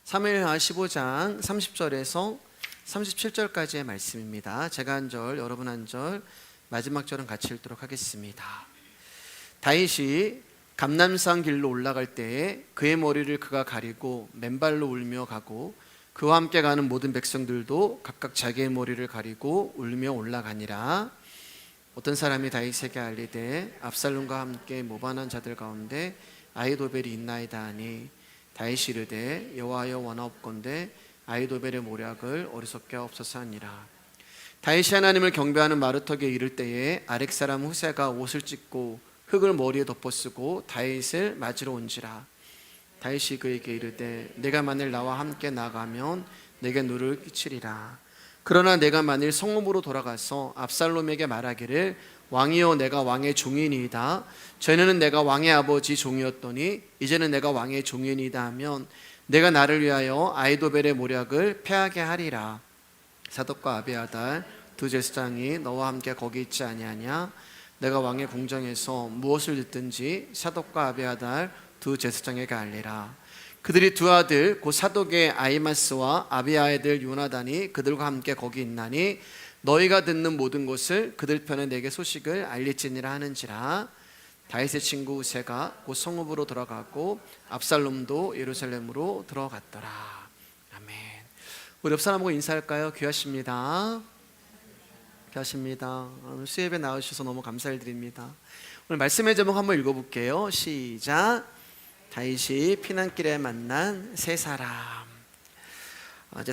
사무엘하 15장 30절에서 37절까지의 말씀입니다. 제가 한 절, 여러분 한 절, 마지막 절은 같이 읽도록 하겠습니다. 다윗이 감람산 길로 올라갈 때에 그의 머리를 그가 가리고 맨발로 울며 가고 그와 함께 가는 모든 백성들도 각각 자기의 머리를 가리고 울며 올라가니라. 어떤 사람이 다윗에게 알리되 압살롬과 함께 모반한 자들 가운데 아히도벨이 있나이다 하니 다윗이 이르되 여호와여 원하옵건대 아히도벨의 모략을 어리석게 하옵소서 하니라. 다윗이 하나님을 경배하는 마루턱에 이를 때에 아렉 사람 후세가 옷을 찢고 흙을 머리에 덮어쓰고 다윗을 맞으러 온지라. 다윗이 그에게 이르되 내가 만일 나와 함께 나가면 내게 누를 끼치리라. 그러나 내가 만일 성읍으로 돌아가서 압살롬에게 말하기를 왕이여 내가 왕의 종이니이다, 전에는 내가 왕의 아버지 종이었더니 이제는 내가 왕의 종이니이다 하면 내가 나를 위하여 아히도벨의 모략을 패하게 하리라. 사독과 아비아달 두 제사장이 너와 함께 거기 있지 아니하냐? 내가 왕의 궁정에서 무엇을 듣든지 사독과 아비아달 두 제사장에게 알리라. 그들이 두 아들 곧 사독의 아히마스와 아비아의 아들 요나단이 그들과 함께 거기 있나니 너희가 듣는 모든 것을 그들 편에 내게 소식을 알릴지니라 하는지라. 다윗의 친구 우세가 곧 성읍으로 돌아가고 압살롬도 예루살렘으로 들어갔더라. 아멘. 우리 옆 사람하고 인사할까요? 귀하십니다. 귀하십니다. 오늘 수예배 나와주셔서 너무 감사드립니다. 오늘 말씀의 제목 한번 읽어볼게요. 시작. 다윗이 피난길에 만난 세 사람.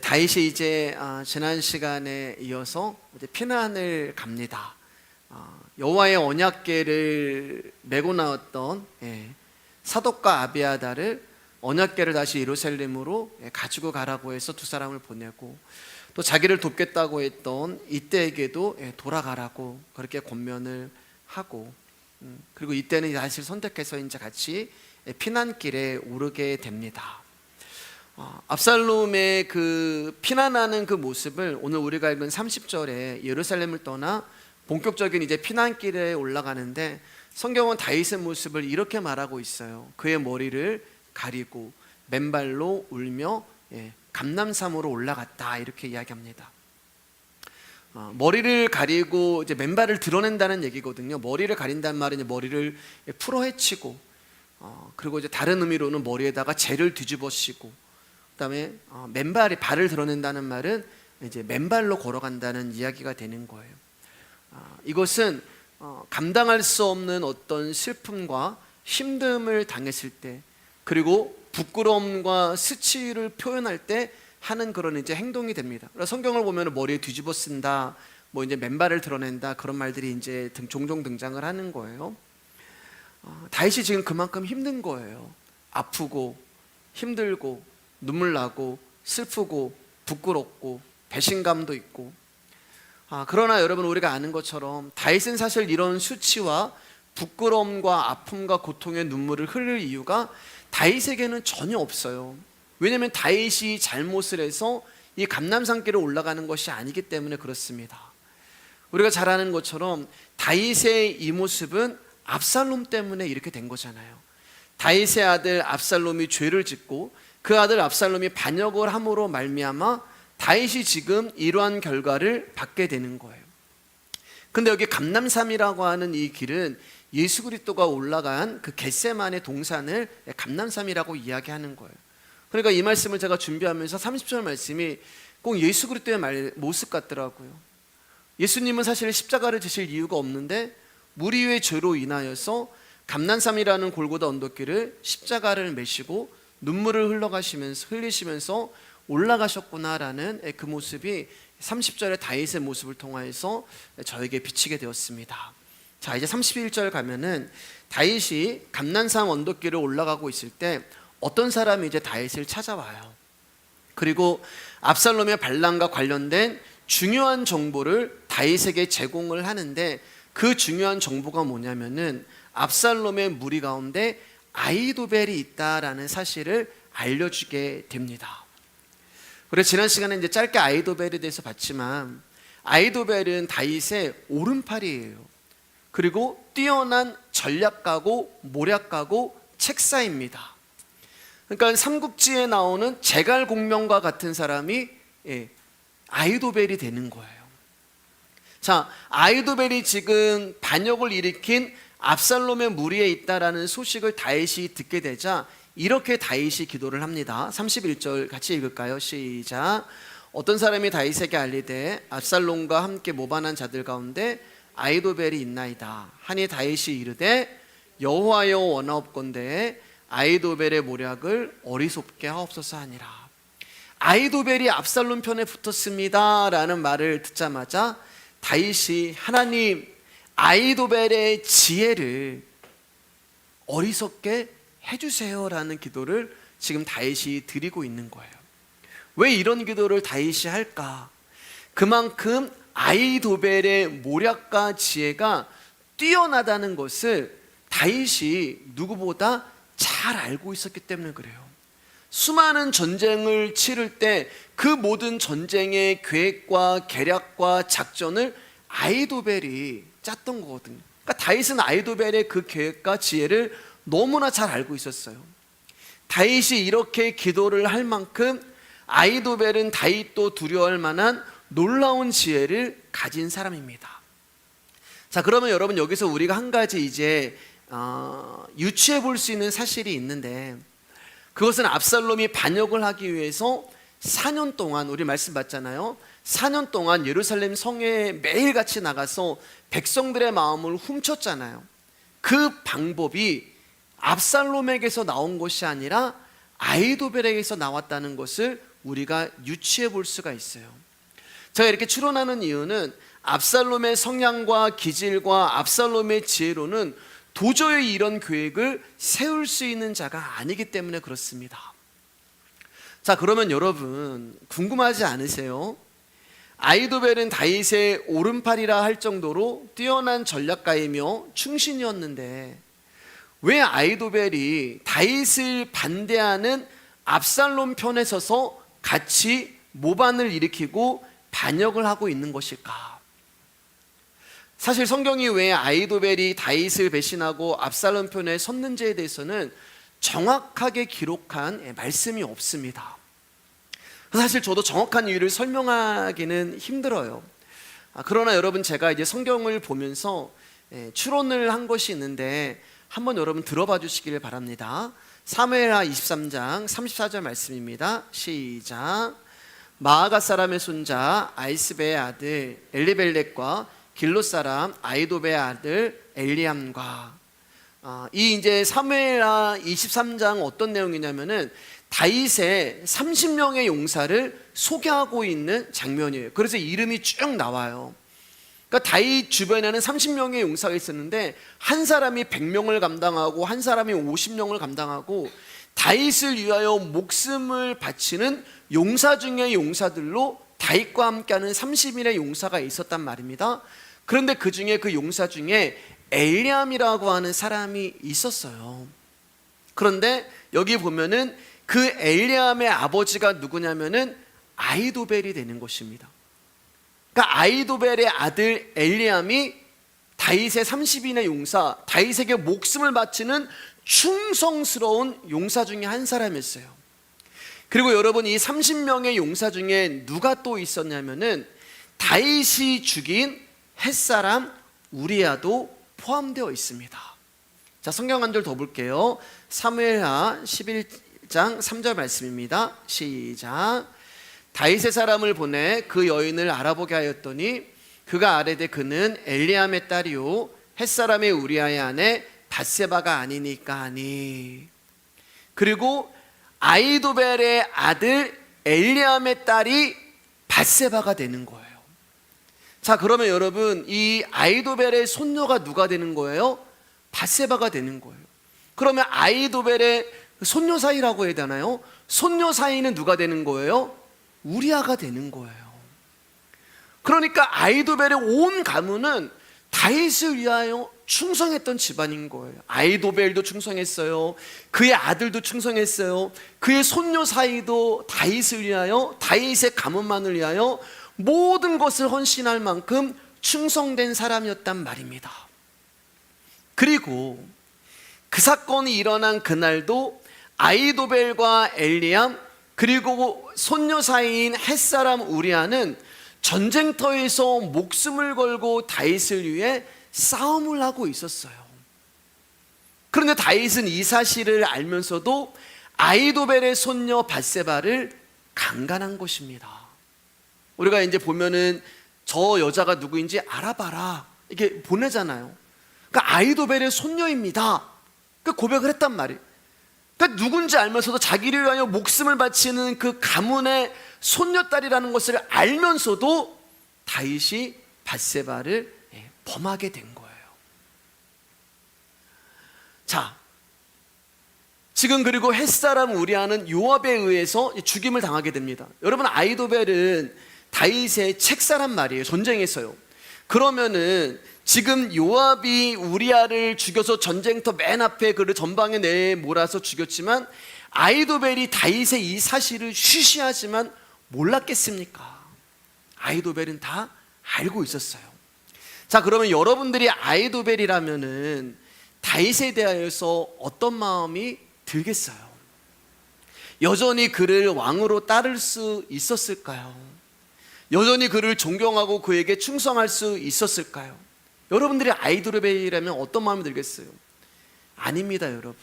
다윗이 이제 지난 시간에 이어서 이제 피난을 갑니다. 여호와의 언약궤를 메고 나왔던 사독과 아비아달을 언약궤를 다시 예루살렘으로 가지고 가라고 해서 두 사람을 보내고, 또 자기를 돕겠다고 했던 이때에게도 돌아가라고 그렇게 권면을 하고, 그리고 이때는 다시 선택해서 이제 같이 피난길에 오르게 됩니다. 압살롬의 그 피난하는 그 모습을 오늘 우리가 읽은 30절에 예루살렘을 떠나 본격적인 이제 피난길에 올라가는데, 성경은 다윗의 모습을 이렇게 말하고 있어요. 그의 머리를 가리고 맨발로 울며 감람산으로 올라갔다, 이렇게 이야기합니다. 머리를 가리고 이제 맨발을 드러낸다는 얘기거든요. 머리를 가린다는 말은 이제 머리를 풀어헤치고, 그리고 이제 다른 의미로는 머리에다가 재를 뒤집어 씌고, 그다음에 맨발이 발을 드러낸다는 말은 이제 맨발로 걸어간다는 이야기가 되는 거예요. 이것은 감당할 수 없는 어떤 슬픔과 힘듦을 당했을 때, 그리고 부끄러움과 수치를 표현할 때 하는 그런 이제 행동이 됩니다. 성경을 보면 머리에 뒤집어 쓴다, 뭐 이제 맨발을 드러낸다, 그런 말들이 이제 종종 등장을 하는 거예요. 다윗이 지금 그만큼 힘든 거예요. 아프고 힘들고 눈물 나고 슬프고 부끄럽고 배신감도 있고. 그러나 여러분, 우리가 아는 것처럼 다윗은 사실 이런 수치와 부끄러움과 아픔과 고통의 눈물을 흘릴 이유가 다윗에게는 전혀 없어요. 왜냐하면 다윗이 잘못을 해서 이 감람산길을 올라가는 것이 아니기 때문에 그렇습니다. 우리가 잘 아는 것처럼 다윗의 이 모습은 압살롬 때문에 이렇게 된 거잖아요. 다윗의 아들 압살롬이 죄를 짓고 그 아들 압살롬이 반역을 함으로 말미암아 다윗이 지금 이러한 결과를 받게 되는 거예요. 근데 여기 감람산이라고 하는 이 길은 예수 그리스도가 올라간 그 겟세마네 동산을 감람산이라고 이야기하는 거예요. 그러니까 이 말씀을 제가 준비하면서 30절 말씀이 꼭 예수 그리스도의 모습 같더라고요. 예수님은 사실 십자가를 지실 이유가 없는데 무리의 죄로 인하여서 감람산이라는 골고다 언덕길을 십자가를 메시고 눈물을 흘리시면서 올라가셨구나라는 그 모습이 30절의 다윗의 모습을 통하여서 저에게 비치게 되었습니다. 자, 이제 31절 가면은 다윗이 감람산 언덕길을 올라가고 있을 때 어떤 사람이 이제 다윗을 찾아와요. 그리고 압살롬의 반란과 관련된 중요한 정보를 다윗에게 제공을 하는데, 그 중요한 정보가 뭐냐면은 압살롬의 무리 가운데 아히도벨이 있다라는 사실을 알려주게 됩니다. 그래서 지난 시간에 이제 짧게 아히도벨에 대해서 봤지만, 아히도벨은 다윗의 오른팔이에요. 그리고 뛰어난 전략가고 모략가고 책사입니다. 그러니까 삼국지에 나오는 제갈공명과 같은 사람이 아히도벨이 되는 거예요. 자, 아히도벨이 지금 반역을 일으킨 압살롬의 무리에 있다라는 소식을 다윗이 듣게 되자 이렇게 다윗이 기도를 합니다. 31절 같이 읽을까요? 시작. 어떤 사람이 다윗에게 알리되 압살롬과 함께 모반한 자들 가운데 아히도벨이 있나이다 하니 다윗이 이르되 여호와여 원하옵건대 아히도벨의 모략을 어리석게 하옵소서 하니라. 아히도벨이 압살롬 편에 붙었습니다 라는 말을 듣자마자 다윗이 하나님 아히도벨의 지혜를 어리석게 해주세요 라는 기도를 지금 다윗이 드리고 있는 거예요. 왜 이런 기도를 다윗이 할까? 그만큼 아히도벨의 모략과 지혜가 뛰어나다는 것을 다윗이 누구보다 잘 알고 있었기 때문에 그래요. 수많은 전쟁을 치를 때 그 모든 전쟁의 계획과 계략과 작전을 아히도벨이 짰던 거거든요. 그러니까 다윗은 아히도벨의 그 계획과 지혜를 너무나 잘 알고 있었어요. 다윗이 이렇게 기도를 할 만큼 아히도벨은 다윗도 두려워할 만한 놀라운 지혜를 가진 사람입니다. 자, 그러면 여러분 여기서 우리가 한 가지 이제 유추해 볼 수 있는 사실이 있는데, 그것은 압살롬이 반역을 하기 위해서 4년 동안, 우리 말씀 받잖아요, 4년 동안 예루살렘 성에 매일같이 나가서 백성들의 마음을 훔쳤잖아요. 그 방법이 압살롬에게서 나온 것이 아니라 아히도벨에게서 나왔다는 것을 우리가 유추해 볼 수가 있어요. 제가 이렇게 추론하는 이유는 압살롬의 성향과 기질과 압살롬의 지혜로는 도저히 이런 계획을 세울 수 있는 자가 아니기 때문에 그렇습니다. 자, 그러면 여러분 궁금하지 않으세요? 아히도벨은 다윗의 오른팔이라 할 정도로 뛰어난 전략가이며 충신이었는데 왜 아히도벨이 다윗을 반대하는 압살롬 편에 서서 같이 모반을 일으키고 반역을 하고 있는 것일까? 사실 성경이 왜 아히도벨이 다윗을 배신하고 압살롬 편에 섰는지에 대해서는 정확하게 기록한 말씀이 없습니다. 사실 저도 정확한 이유를 설명하기는 힘들어요. 그러나 여러분, 제가 이제 성경을 보면서 추론을 한 것이 있는데 한번 여러분 들어봐 주시기를 바랍니다. 사무엘하 23장 34절 말씀입니다. 시작. 마아가 사람의 손자 아이스베의 아들 엘리벨렉과 길롯 사람 아히도벨의 아들 엘리암과, 이 이제 사무엘하 23장 어떤 내용이냐면은 다윗의 30명의 용사를 소개하고 있는 장면이에요. 그래서 이름이 쭉 나와요. 그러니까 다윗 주변에는 30명의 용사가 있었는데 한 사람이 100명을 감당하고 한 사람이 50명을 감당하고 다윗을 위하여 목숨을 바치는 용사 중의 용사들로 다윗과 함께하는 30인의 용사가 있었단 말입니다. 그런데 그 중에 그 용사 중에 엘리암이라고 하는 사람이 있었어요. 그런데 여기 보면은 그 엘리암의 아버지가 누구냐면은 아히도벨이 되는 것입니다. 그러니까 아히도벨의 아들 엘리암이 다윗의 30인의 용사, 다윗에게 목숨을 바치는 충성스러운 용사 중에 한 사람이었어요. 그리고 여러분, 이 30명의 용사 중에 누가 또 있었냐면은 다윗이 죽인 햇사람 우리야도 포함되어 있습니다. 자, 성경 한 절 더 볼게요. 사무엘하 11장 3절 말씀입니다. 시작. 다윗의 사람을 보내 그 여인을 알아보게 하였더니 그가 아뢰되 그는 엘리암의 딸이요 햇사람의 우리아의 아내 밧세바가 아니니까 하니. 그리고 아히도벨의 아들 엘리암의 딸이 밧세바가 되는 거예요. 자, 그러면 여러분, 이 아히도벨의 손녀가 누가 되는 거예요? 밧세바가 되는 거예요. 그러면 아히도벨의 손녀 사이라고 해야 되나요? 손녀 사이는 누가 되는 거예요? 우리아가 되는 거예요. 그러니까 아히도벨의 온 가문은 다윗을 위하여 충성했던 집안인 거예요. 아히도벨도 충성했어요. 그의 아들도 충성했어요. 그의 손녀 사이도 다윗을 위하여, 다윗의 가문만을 위하여 모든 것을 헌신할 만큼 충성된 사람이었단 말입니다. 그리고 그 사건이 일어난 그날도 아이도벨과 엘리암 그리고 손녀 사이인 햇사람 우리아는 전쟁터에서 목숨을 걸고 다윗을 위해 싸움을 하고 있었어요. 그런데 다윗은 이 사실을 알면서도 아이도벨의 손녀 밧세바를 강간한 것입니다. 우리가 이제 보면은 저 여자가 누구인지 알아봐라 이렇게 보내잖아요. 그러니까 아이도벨의 손녀입니다. 그 고백을 했단 말이에요. 그러니까 누군지 알면서도 자기를 위하여 목숨을 바치는 그 가문의 손녀딸이라는 것을 알면서도 다윗이 밧세바를 범하게 된 거예요. 자, 지금 그리고 햇사람 우리아는 요압에 의해서 죽임을 당하게 됩니다. 여러분, 아이도벨은 다윗의 책사란 말이에요. 전쟁에서요. 그러면은 지금 요압이 우리아를 죽여서 전쟁터 맨 앞에 그를 전방에 내몰아서 죽였지만 아이도벨이 다윗의 이 사실을 쉬쉬하지만 몰랐겠습니까? 아이도벨은 다 알고 있었어요. 자, 그러면 여러분들이 아이도벨이라면은 다윗에 대하여서 어떤 마음이 들겠어요? 여전히 그를 왕으로 따를 수 있었을까요? 여전히 그를 존경하고 그에게 충성할 수 있었을까요? 여러분들이 아이도벨이라면 어떤 마음이 들겠어요? 아닙니다, 여러분.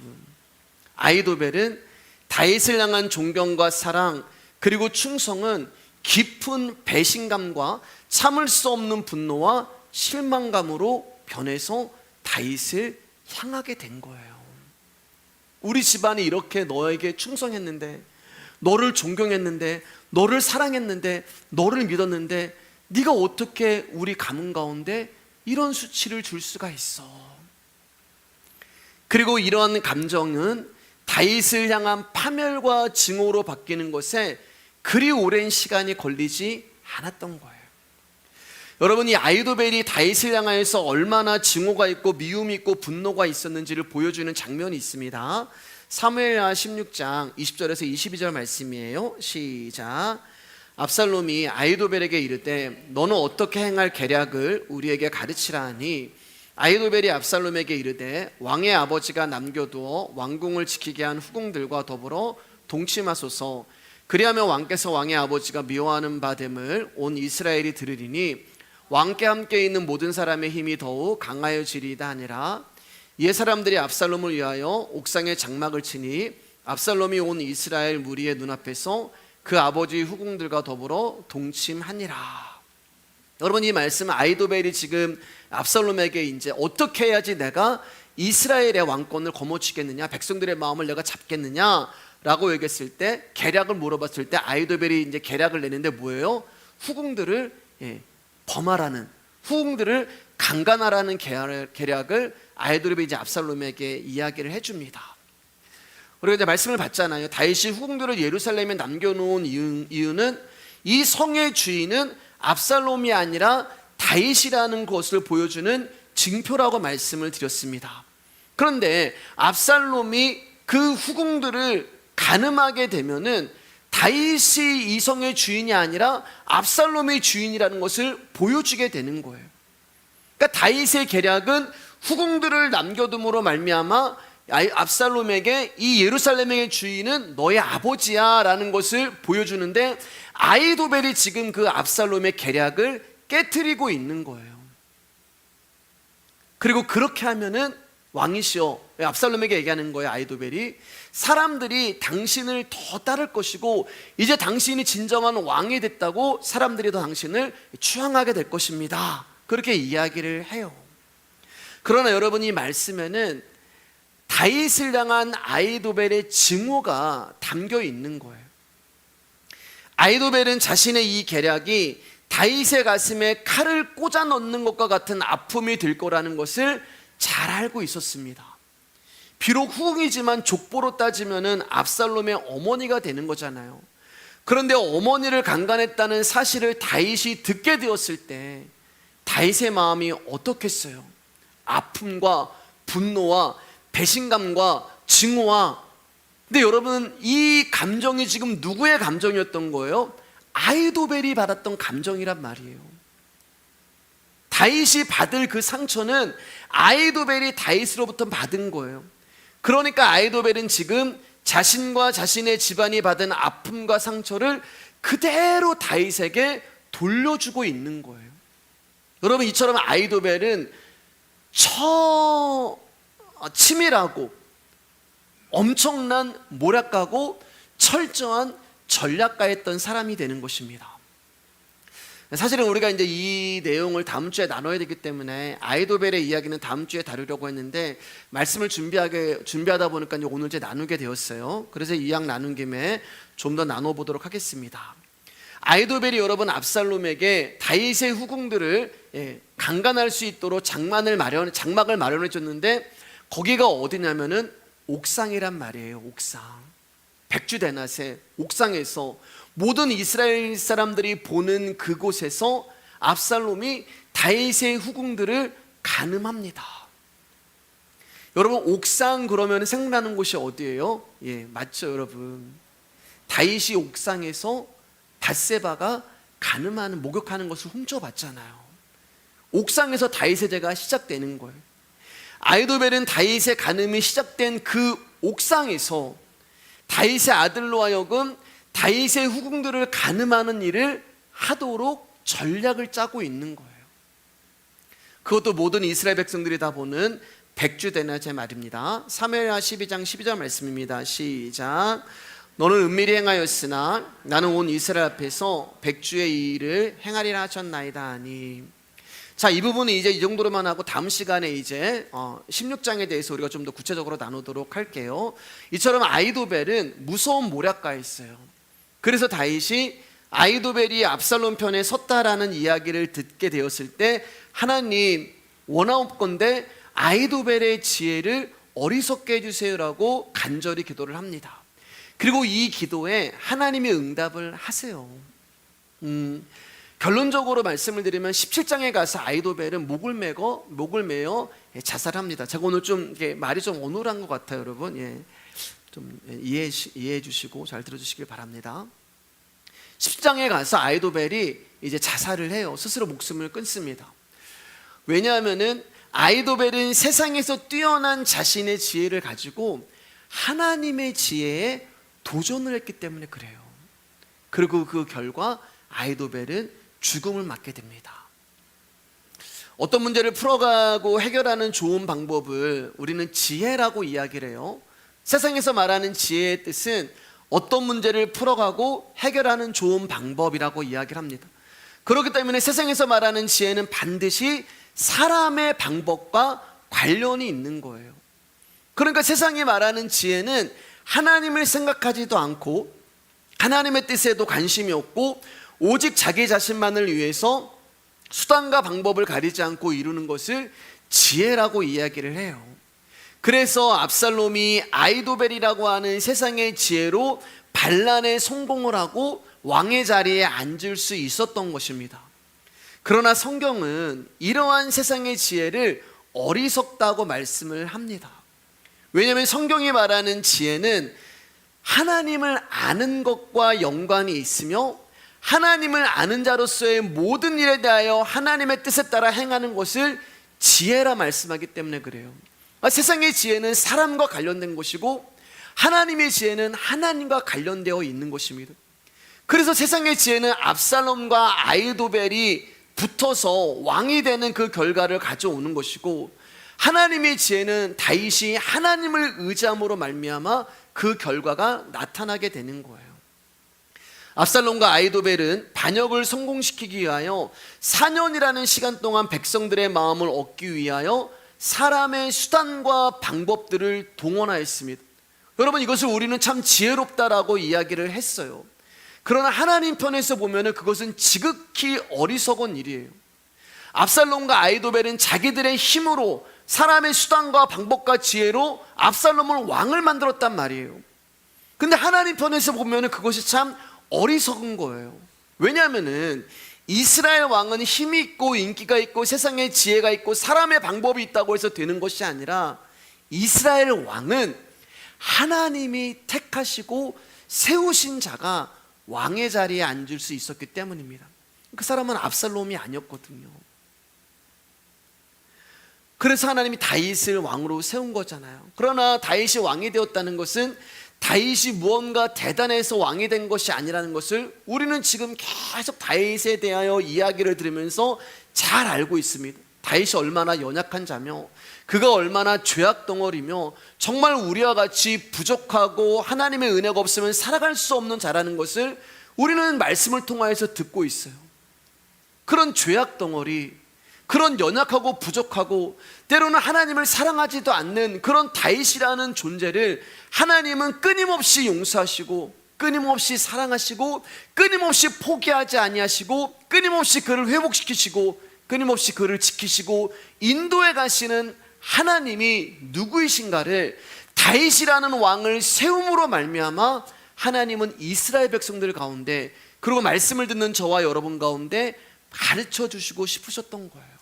아이도벨은 다윗을 향한 존경과 사랑 그리고 충성은 깊은 배신감과 참을 수 없는 분노와 실망감으로 변해서 다윗을 향하게 된 거예요. 우리 집안이 이렇게 너에게 충성했는데, 너를 존경했는데, 너를 사랑했는데, 너를 믿었는데 네가 어떻게 우리 가문 가운데 이런 수치를 줄 수가 있어? 그리고 이러한 감정은 다윗을 향한 파멸과 증오로 바뀌는 것에 그리 오랜 시간이 걸리지 않았던 거예요. 여러분, 이 아이도벨이 다윗을 향하여서 얼마나 증오가 있고 미움이 있고 분노가 있었는지를 보여주는 장면이 있습니다. 사무엘하 16장 20절에서 22절 말씀이에요. 시작. 압살롬이 아이도벨에게 이르되 너는 어떻게 행할 계략을 우리에게 가르치라 하니 아이도벨이 압살롬에게 이르되 왕의 아버지가 남겨두어 왕궁을 지키게 한 후궁들과 더불어 동침하소서. 그리하면 왕께서 왕의 아버지가 미워하는 바 됨을 온 이스라엘이 들으리니 왕께 함께 있는 모든 사람의 힘이 더욱 강하여지리이다 하니라. 이에 사람들이 압살롬을 위하여 옥상에 장막을 치니 압살롬이 온 이스라엘 무리의 눈앞에서 그 아버지 후궁들과 더불어 동침하니라. 여러분, 이 말씀은 아이도벨이 지금 압살롬에게 이제 어떻게 해야지 내가 이스라엘의 왕권을 거머쥐겠느냐, 백성들의 마음을 내가 잡겠느냐 라고 얘기했을 때, 계략을 물어봤을 때 아이도벨이 이제 계략을 내는데 뭐예요? 후궁들을 범하라는, 후궁들을 강간하라는 계략을 아이도벨이 이제 압살롬에게 이야기를 해줍니다. 우리가 이제 말씀을 봤잖아요. 다윗이 후궁들을 예루살렘에 남겨놓은 이유는 이 성의 주인은 압살롬이 아니라 다윗이라는 것을 보여주는 징표라고 말씀을 드렸습니다. 그런데 압살롬이 그 후궁들을 가늠하게 되면은 다윗이 이 성의 주인이 아니라 압살롬의 주인이라는 것을 보여주게 되는 거예요. 그러니까 다윗의 계략은 후궁들을 남겨둠으로 말미암아 압살롬에게 이 예루살렘의 주인은 너의 아버지야 라는 것을 보여주는데, 아이도벨이 지금 그 압살롬의 계략을 깨트리고 있는 거예요. 그리고 그렇게 하면은 왕이시여, 압살롬에게 얘기하는 거예요. 아이도벨이 사람들이 당신을 더 따를 것이고 이제 당신이 진정한 왕이 됐다고 사람들이 더 당신을 추앙하게 될 것입니다. 그렇게 이야기를 해요. 그러나 여러분, 이 말씀에는 다윗을 향한 아이도벨의 증오가 담겨 있는 거예요. 아이도벨은 자신의 이 계략이 다윗의 가슴에 칼을 꽂아 넣는 것과 같은 아픔이 될 거라는 것을 잘 알고 있었습니다. 비록 후궁이지만 족보로 따지면은 압살롬의 어머니가 되는 거잖아요. 그런데 어머니를 강간했다는 사실을 다윗이 듣게 되었을 때 다윗의 마음이 어떻겠어요? 아픔과 분노와 배신감과 증오와. 근데 여러분, 이 감정이 지금 누구의 감정이었던 거예요? 아이도벨이 받았던 감정이란 말이에요. 다윗이 받을 그 상처는 아이도벨이 다윗으로부터 받은 거예요. 그러니까 아이도벨은 지금 자신과 자신의 집안이 받은 아픔과 상처를 그대로 다윗에게 돌려주고 있는 거예요. 여러분, 이처럼 아히도벨은 치밀하고 엄청난 모략가고 철저한 전략가였던 사람이 되는 것입니다. 사실은 우리가 이제 이 내용을 다음 주에 나눠야 되기 때문에 아히도벨의 이야기는 다음 주에 다루려고 했는데 말씀을 준비하다 보니까 이제 오늘 이제 나누게 되었어요. 그래서 이 이야기 나눈 김에 좀 더 나눠보도록 하겠습니다. 아히도벨이 여러분 압살롬에게 다윗의 후궁들을 강간할 수 있도록 장막을 마련해 줬는데 거기가 어디냐면은 옥상이란 말이에요. 옥상. 백주대낮에 옥상에서 모든 이스라엘 사람들이 보는 그곳에서 압살롬이 다윗의 후궁들을 간음합니다. 여러분, 옥상 그러면 생각나는 곳이 어디예요? 예, 맞죠, 여러분. 다윗이 옥상에서 밧세바가 간음하는, 목욕하는 것을 훔쳐봤잖아요. 옥상에서 다윗의 죄가 시작되는 거예요. 아히도벨은 다윗의 간음이 시작된 그 옥상에서 다윗의 아들로 하여금 다윗의 후궁들을 간음하는 일을 하도록 전략을 짜고 있는 거예요. 그것도 모든 이스라엘 백성들이 다 보는 백주대낮의 말입니다. 사무엘하 12장 12절 말씀입니다. 시작. 너는 은밀히 행하였으나 나는 온 이스라엘 앞에서 백주의 이 일을 행하리라 하셨나이다 하니. 자, 이 부분은 이제 이 정도로만 하고 다음 시간에 이제 16장에 대해서 우리가 좀 더 구체적으로 나누도록 할게요. 이처럼 아히도벨은 무서운 모략가였어요. 그래서 다윗이 아히도벨이 압살롬 편에 섰다라는 이야기를 듣게 되었을 때 하나님 원하옵건대 아히도벨의 지혜를 어리석게 해주세요라고 간절히 기도를 합니다. 그리고 이 기도에 하나님이 응답을 하세요. 결론적으로 말씀을 드리면 17장에 가서 아히도벨은 목을 메어 자살합니다. 제가 오늘 좀 말이 좀 어눌한 것 같아요, 여러분. 예, 좀 이해해 주시고 잘 들어주시길 바랍니다. 10장에 가서 아히도벨이 이제 자살을 해요. 스스로 목숨을 끊습니다. 왜냐하면은 아히도벨은 세상에서 뛰어난 자신의 지혜를 가지고 하나님의 지혜에 도전을 했기 때문에 그래요. 그리고 그 결과 아히도벨은 죽음을 맞게 됩니다. 어떤 문제를 풀어가고 해결하는 좋은 방법을 우리는 지혜라고 이야기를 해요. 세상에서 말하는 지혜의 뜻은 어떤 문제를 풀어가고 해결하는 좋은 방법이라고 이야기를 합니다. 그렇기 때문에 세상에서 말하는 지혜는 반드시 사람의 방법과 관련이 있는 거예요. 그러니까 세상이 말하는 지혜는 하나님을 생각하지도 않고 하나님의 뜻에도 관심이 없고 오직 자기 자신만을 위해서 수단과 방법을 가리지 않고 이루는 것을 지혜라고 이야기를 해요. 그래서 압살롬이 아히도벨이라고 하는 세상의 지혜로 반란에 성공을 하고 왕의 자리에 앉을 수 있었던 것입니다. 그러나 성경은 이러한 세상의 지혜를 어리석다고 말씀을 합니다. 왜냐하면 성경이 말하는 지혜는 하나님을 아는 것과 연관이 있으며 하나님을 아는 자로서의 모든 일에 대하여 하나님의 뜻에 따라 행하는 것을 지혜라 말씀하기 때문에 그래요. 세상의 지혜는 사람과 관련된 것이고 하나님의 지혜는 하나님과 관련되어 있는 것입니다. 그래서 세상의 지혜는 압살롬과 아히도벨이 붙어서 왕이 되는 그 결과를 가져오는 것이고 하나님의 지혜는 다윗이 하나님을 의지함으로 말미암아 그 결과가 나타나게 되는 거예요. 압살롬과 아히도벨은 반역을 성공시키기 위하여 4년이라는 시간 동안 백성들의 마음을 얻기 위하여 사람의 수단과 방법들을 동원하였습니다. 여러분, 이것을 우리는 참 지혜롭다라고 이야기를 했어요. 그러나 하나님 편에서 보면 그것은 지극히 어리석은 일이에요. 압살롬과 아히도벨은 자기들의 힘으로 사람의 수단과 방법과 지혜로 압살롬을 왕을 만들었단 말이에요. 근데 하나님 편에서 보면 그것이 참 어리석은 거예요. 왜냐하면 이스라엘 왕은 힘이 있고 인기가 있고 세상에 지혜가 있고 사람의 방법이 있다고 해서 되는 것이 아니라 이스라엘 왕은 하나님이 택하시고 세우신 자가 왕의 자리에 앉을 수 있었기 때문입니다. 그 사람은 압살롬이 아니었거든요. 그래서 하나님이 다윗을 왕으로 세운 거잖아요. 그러나 다윗이 왕이 되었다는 것은 다윗이 무언가 대단해서 왕이 된 것이 아니라는 것을 우리는 지금 계속 다윗에 대하여 이야기를 들으면서 잘 알고 있습니다. 다윗이 얼마나 연약한 자며 그가 얼마나 죄악 덩어리며 정말 우리와 같이 부족하고 하나님의 은혜가 없으면 살아갈 수 없는 자라는 것을 우리는 말씀을 통하여서 듣고 있어요. 그런 죄악 덩어리, 그런 연약하고 부족하고 때로는 하나님을 사랑하지도 않는 그런 다윗이라는 존재를 하나님은 끊임없이 용서하시고 끊임없이 사랑하시고 끊임없이 포기하지 아니하시고 끊임없이 그를 회복시키시고 끊임없이 그를 지키시고 인도해 가시는 하나님이 누구이신가를 다윗이라는 왕을 세움으로 말미암아 하나님은 이스라엘 백성들 가운데 그리고 말씀을 듣는 저와 여러분 가운데 가르쳐 주시고 싶으셨던 거예요.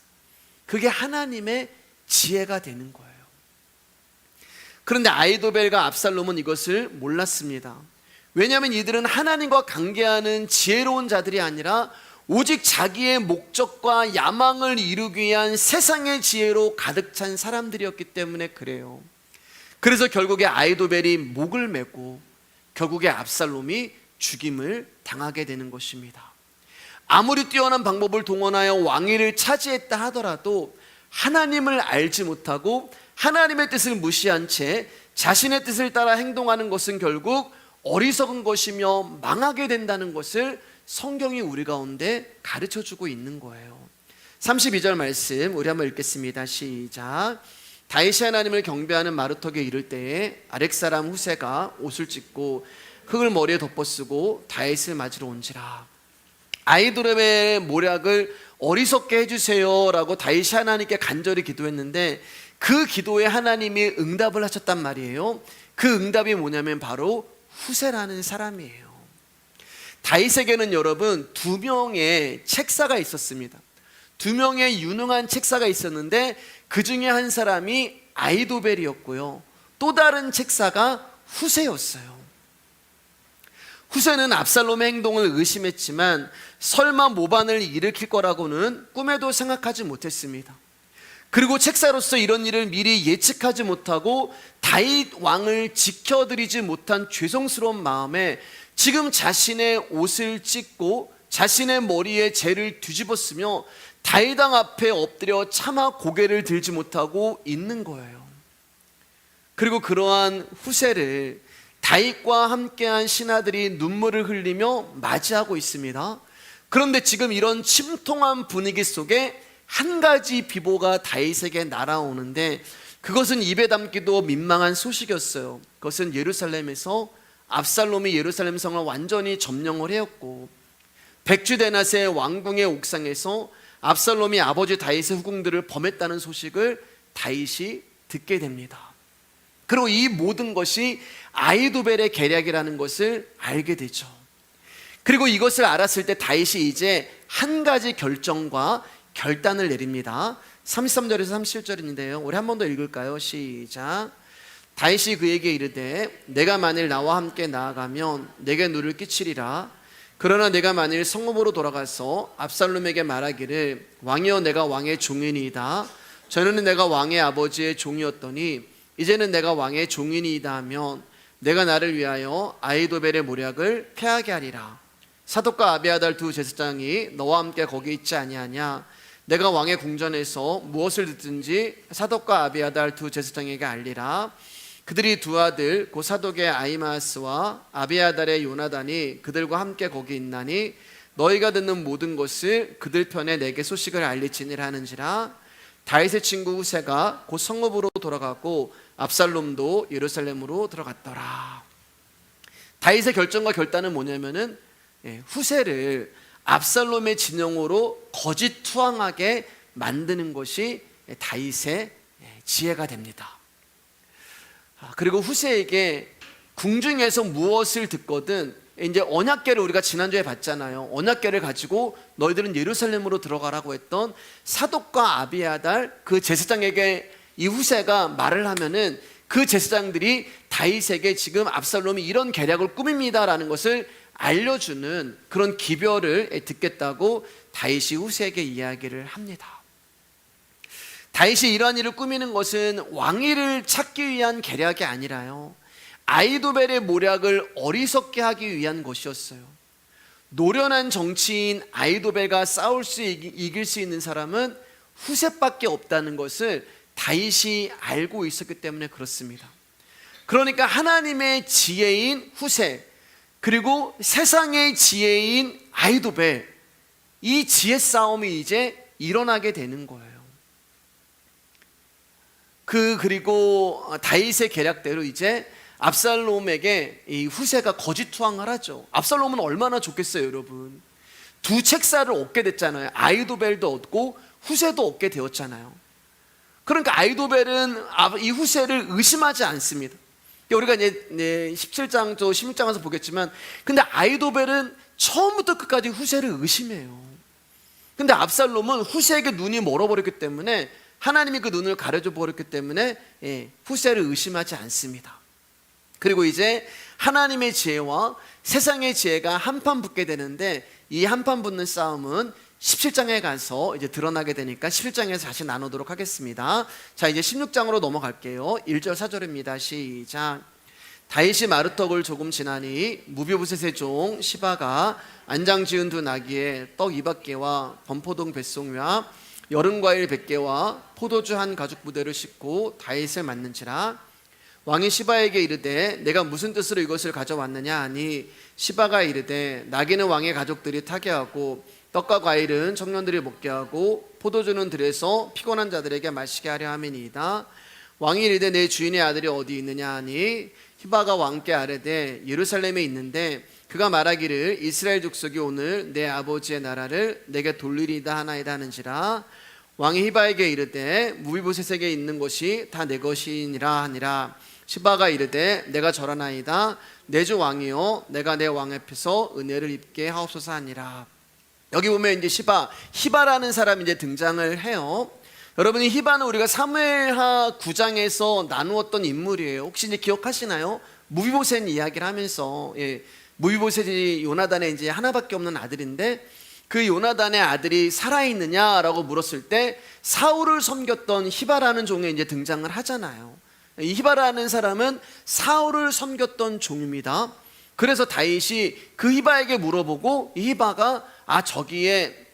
그게 하나님의 지혜가 되는 거예요. 그런데 아히도벨과 압살롬은 이것을 몰랐습니다. 왜냐하면 이들은 하나님과 관계하는 지혜로운 자들이 아니라 오직 자기의 목적과 야망을 이루기 위한 세상의 지혜로 가득 찬 사람들이었기 때문에 그래요. 그래서 결국에 아히도벨이 목을 메고 결국에 압살롬이 죽임을 당하게 되는 것입니다. 아무리 뛰어난 방법을 동원하여 왕위를 차지했다 하더라도 하나님을 알지 못하고 하나님의 뜻을 무시한 채 자신의 뜻을 따라 행동하는 것은 결국 어리석은 것이며 망하게 된다는 것을 성경이 우리 가운데 가르쳐주고 있는 거예요. 32절 말씀 우리 한번 읽겠습니다. 시작. 다윗이 하나님을 경배하는 마루턱에 이를 때에 아렉 사람 후세가 옷을 찢고 흙을 머리에 덮어쓰고 다윗을 맞으러 온지라. 아히도벨의 모략을 어리석게 해주세요 라고 다윗이 하나님께 간절히 기도했는데 그 기도에 하나님이 응답을 하셨단 말이에요. 그 응답이 뭐냐면 바로 후세라는 사람이에요. 다윗에게는 여러분 2명의 책사가 있었습니다. 2명의 유능한 책사가 있었는데 그 중에 한 사람이 아히도벨이었고요, 또 다른 책사가 후세였어요. 후세는 압살롬의 행동을 의심했지만 설마 모반을 일으킬 거라고는 꿈에도 생각하지 못했습니다. 그리고 책사로서 이런 일을 미리 예측하지 못하고 다윗 왕을 지켜드리지 못한 죄송스러운 마음에 지금 자신의 옷을 찢고 자신의 머리에 재를 뒤집었으며 다윗 왕 앞에 엎드려 차마 고개를 들지 못하고 있는 거예요. 그리고 그러한 후세를 다윗과 함께한 신하들이 눈물을 흘리며 맞이하고 있습니다. 그런데 지금 이런 침통한 분위기 속에 한 가지 비보가 다윗에게 날아오는데 그것은 입에 담기도 민망한 소식이었어요. 그것은 예루살렘에서 압살롬이 예루살렘 성을 완전히 점령을 해왔고 백주대낮에 왕궁의 옥상에서 압살롬이 아버지 다윗의 후궁들을 범했다는 소식을 다윗이 듣게 됩니다. 그리고 이 모든 것이 아히도벨의 계략이라는 것을 알게 되죠. 그리고 이것을 알았을 때 다윗이 이제 한 가지 결정과 결단을 내립니다. 33절에서 37절인데요 우리 한 번 더 읽을까요? 시작. 다윗이 그에게 이르되 내가 만일 나와 함께 나아가면 내게 누를 끼치리라. 그러나 내가 만일 성읍으로 돌아가서 압살롬에게 말하기를 왕이여 내가 왕의 종이니이다. 전에는 내가 왕의 아버지의 종이었더니 이제는 내가 왕의 종이니이다 하면 내가 나를 위하여 아히도벨의 모략을 패하게 하리라. 사독과 아비아달 두 제사장이 너와 함께 거기 있지 아니하냐. 내가 왕의 궁전에서 무엇을 듣든지 사독과 아비아달 두 제사장에게 알리라. 그들이 두 아들 곧 사독의 아히마스와 아비아달의 요나단이 그들과 함께 거기 있나니 너희가 듣는 모든 것을 그들 편에 내게 소식을 알리지니라 하는지라. 다윗의 친구 후세가 곧 성읍으로 돌아가고 압살롬도 예루살렘으로 들어갔더라. 다윗의 결정과 결단은 뭐냐면은 후세를 압살롬의 진영으로 거짓 투항하게 만드는 것이 다윗의 지혜가 됩니다. 그리고 후세에게 궁중에서 무엇을 듣거든 이제 언약궤를 우리가 지난주에 봤잖아요. 언약궤를 가지고 너희들은 예루살렘으로 들어가라고 했던 사독과 아비아달 그 제사장에게 이 후세가 말을 하면은 그 제사장들이 다윗에게 지금 압살롬이 이런 계략을 꾸밉니다라는 것을 알려주는 그런 기별을 듣겠다고 다윗이 후세에게 이야기를 합니다. 다윗이 이러한 일을 꾸미는 것은 왕위를 찾기 위한 계략이 아니라요, 아히도벨의 모략을 어리석게 하기 위한 것이었어요. 노련한 정치인 아히도벨과 싸울 수 이길 수 있는 사람은 후셋밖에 없다는 것을 다윗이 알고 있었기 때문에 그렇습니다. 그러니까 하나님의 지혜인 후셋, 그리고 세상의 지혜인 아히도벨, 이 지혜 싸움이 이제 일어나게 되는 거예요. 그리고 다윗의 계략대로 이제 압살롬에게 이 후세가 거짓 투항을 하죠. 압살롬은 얼마나 좋겠어요, 여러분. 두 책사를 얻게 됐잖아요. 아히도벨도 얻고 후세도 얻게 되었잖아요. 그러니까 아히도벨은 이 후세를 의심하지 않습니다. 우리가 이제 17장 또 16장에서 보겠지만, 근데 아히도벨은 처음부터 끝까지 후세를 의심해요. 근데 압살롬은 후세에게 눈이 멀어버렸기 때문에, 하나님이 그 눈을 가려줘 버렸기 때문에 후세를 의심하지 않습니다. 그리고 이제 하나님의 지혜와 세상의 지혜가 한판 붙게 되는데, 이 한판 붙는 싸움은 17장에 가서 이제 드러나게 되니까 17장에서 다시 나누도록 하겠습니다. 자, 이제 16장으로 넘어갈게요. 1절 4절입니다. 시작. 다윗이 마르턱을 조금 지나니 무비보셋의 종 시바가 안장 지은 두 나귀에 떡 200개와 범포동 뱃송이와 여름과일 100개와 포도주 한 가죽 부대를 싣고 다윗을 맞는지라. 왕이 시바에게 이르되 내가 무슨 뜻으로 이것을 가져왔느냐 하니, 시바가 이르되 나귀는 왕의 가족들이 타게 하고 떡과 과일은 청년들이 먹게 하고 포도주는 들에서 피곤한 자들에게 마시게 하려 함이니이다. 왕이 이르되 내 주인의 아들이 어디 있느냐 하니, 시바가 왕께 아뢰되 예루살렘에 있는데 그가 말하기를 이스라엘 족속이 오늘 내 아버지의 나라를 내게 돌리리다 하나이다 하는지라. 왕이 히바에게 이르되 무비보셋에게 있는 것이 다 내 것이니라 하니라. 시바가 이르되 내가 절하나이다. 내 주 왕이여, 내가 내 왕 앞에서 은혜를 입게 하옵소서 하니라. 여기 보면 이제 히바라는 사람이 이제 등장을 해요. 여러분이 히바는 우리가 사무엘하 9장에서 나누었던 인물이에요. 혹시 이제 기억하시나요? 무비보셋 이야기를 하면서, 무비보셋이 요나단의 이제 하나밖에 없는 아들인데, 그 요나단의 아들이 살아있느냐라고 물었을 때 사울을 섬겼던 히바라는 종에 이제 등장을 하잖아요. 이 히바라는 사람은 사울을 섬겼던 종입니다. 그래서 다윗이 그 히바에게 물어보고, 이 히바가 저기에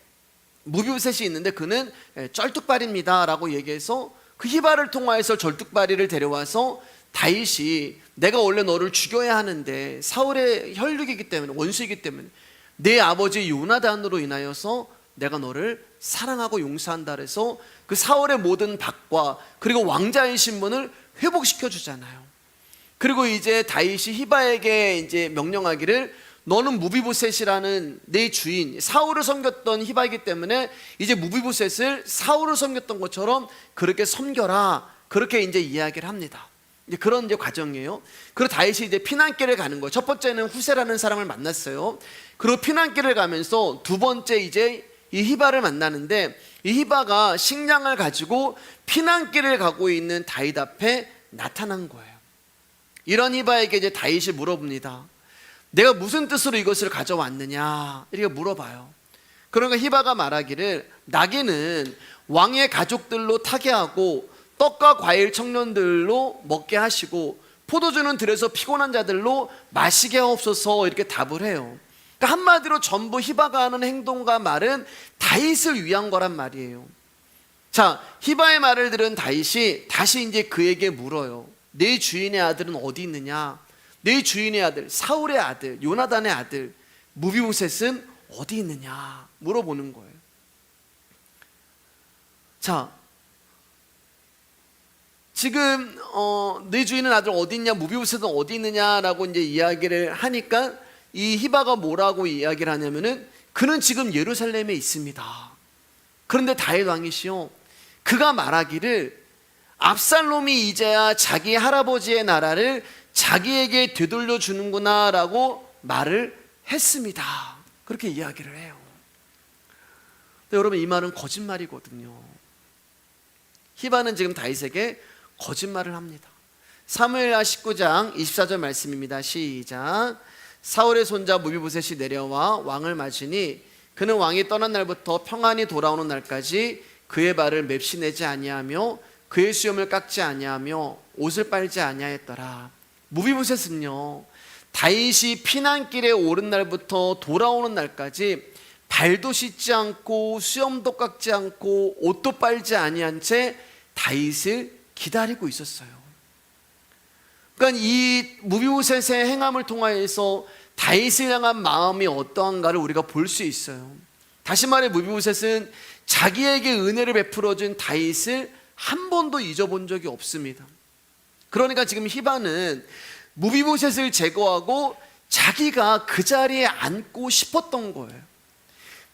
무비보셋이 있는데 그는 쩔뚝발입니다 라고 얘기해서 그 히바를 통하여서 절뚝발이를 데려와서 다윗이 내가 원래 너를 죽여야 하는데 사울의 혈육이기 때문에, 원수이기 때문에 내 아버지 요나단으로 인하여서 내가 너를 사랑하고 용서한다 그래서 그 사울의 모든 박과 그리고 왕자의 신분을 회복시켜 주잖아요. 그리고 이제 다윗이 히바에게 이제 명령하기를 너는 무비보셋이라는 내 주인, 사울을 섬겼던 히바이기 때문에 이제 무비보셋을 사울을 섬겼던 것처럼 그렇게 섬겨라, 그렇게 이제 이야기를 합니다. 이제 그런 이제 과정이에요. 그리고 다윗이 이제 피난길을 가는 거예요. 첫 번째는 후세라는 사람을 만났어요. 그리고 피난길을 가면서 두 번째 이제 이 히바를 만나는데, 이 히바가 식량을 가지고 피난길을 가고 있는 다윗 앞에 나타난 거예요. 이런 히바에게 이제 다윗이 물어봅니다. 내가 무슨 뜻으로 이것을 가져왔느냐 이렇게 물어봐요. 그러니까 히바가 말하기를 나귀는 왕의 가족들로 타게 하고 떡과 과일 청년들로 먹게 하시고 포도주는 들에서 피곤한 자들로 마시게 하옵소서, 이렇게 답을 해요. 그러니까 한마디로 전부 히바가 하는 행동과 말은 다윗을 위한 거란 말이에요. 자, 히바의 말을 들은 다윗이 다시 이제 그에게 물어요. 내 주인의 아들은 어디 있느냐? 내 주인의 아들, 사울의 아들, 요나단의 아들 무비보셋은 어디 있느냐 물어보는 거예요. 자, 지금 내 주인의 아들 어디 있냐, 무비보셋은 어디 있느냐라고 이제 이야기를 하니까 이 히바가 뭐라고 이야기를 하냐면은 그는 지금 예루살렘에 있습니다. 그런데 다윗 왕이시요, 그가 말하기를 압살롬이 이제야 자기 할아버지의 나라를 자기에게 되돌려 주는구나 라고 말을 했습니다. 그렇게 이야기를 해요. 근데 여러분, 이 말은 거짓말이거든요. 히바는 지금 다윗에게 거짓말을 합니다. 사무엘하 19장 24절 말씀입니다. 시작. 사울의 손자 무비보셋이 내려와 왕을 맞으니 그는 왕이 떠난 날부터 평안히 돌아오는 날까지 그의 발을 맵시 내지 아니하며 그의 수염을 깎지 아니하며 옷을 빨지 아니하였더라. 무비보셋은요, 다윗이 피난길에 오른 날부터 돌아오는 날까지 발도 씻지 않고 수염도 깎지 않고 옷도 빨지 아니한 채 다윗을 기다리고 있었어요. 그러니까 이 무비보셋의 행함을 통하여서 다윗을 향한 마음이 어떠한가를 우리가 볼 수 있어요. 다시 말해 무비보셋은 자기에게 은혜를 베풀어준 다윗을 한 번도 잊어본 적이 없습니다. 그러니까 지금 히바는 무비보셋을 제거하고 자기가 그 자리에 앉고 싶었던 거예요.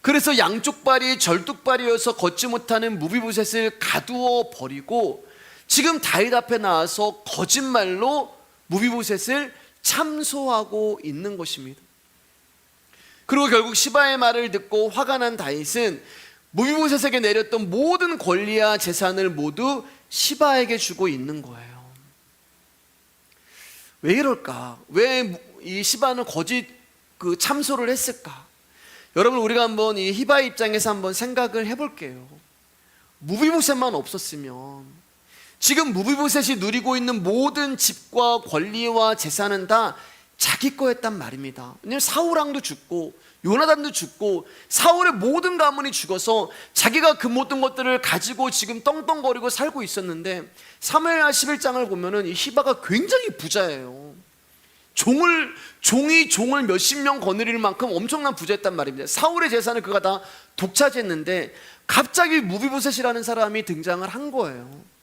그래서 양쪽 발이 절뚝발이어서 걷지 못하는 무비보셋을 가두어 버리고 지금 다윗 앞에 나와서 거짓말로 무비보셋을 참소하고 있는 것입니다. 그리고 결국 시바의 말을 듣고 화가 난 다윗은 무비보셋에게 내렸던 모든 권리와 재산을 모두 시바에게 주고 있는 거예요. 왜 이럴까? 왜 이 시바는 거짓 참소를 했을까? 여러분, 우리가 한번 이 히바의 입장에서 한번 생각을 해볼게요. 무비보셋만 없었으면 지금 무비보셋이 누리고 있는 모든 집과 권리와 재산은 다 자기 거였단 말입니다. 왜냐하면 사울왕도 죽고 요나단도 죽고 사울의 모든 가문이 죽어서 자기가 그 모든 것들을 가지고 지금 떵떵거리고 살고 있었는데 사무엘하 11장을 보면은 이 히바가 굉장히 부자예요. 종이 종을 몇십 명 거느릴 만큼 엄청난 부자였단 말입니다. 사울의 재산을 그가 다 독차지했는데 갑자기 무비보셋이라는 사람이 등장을 한 거예요.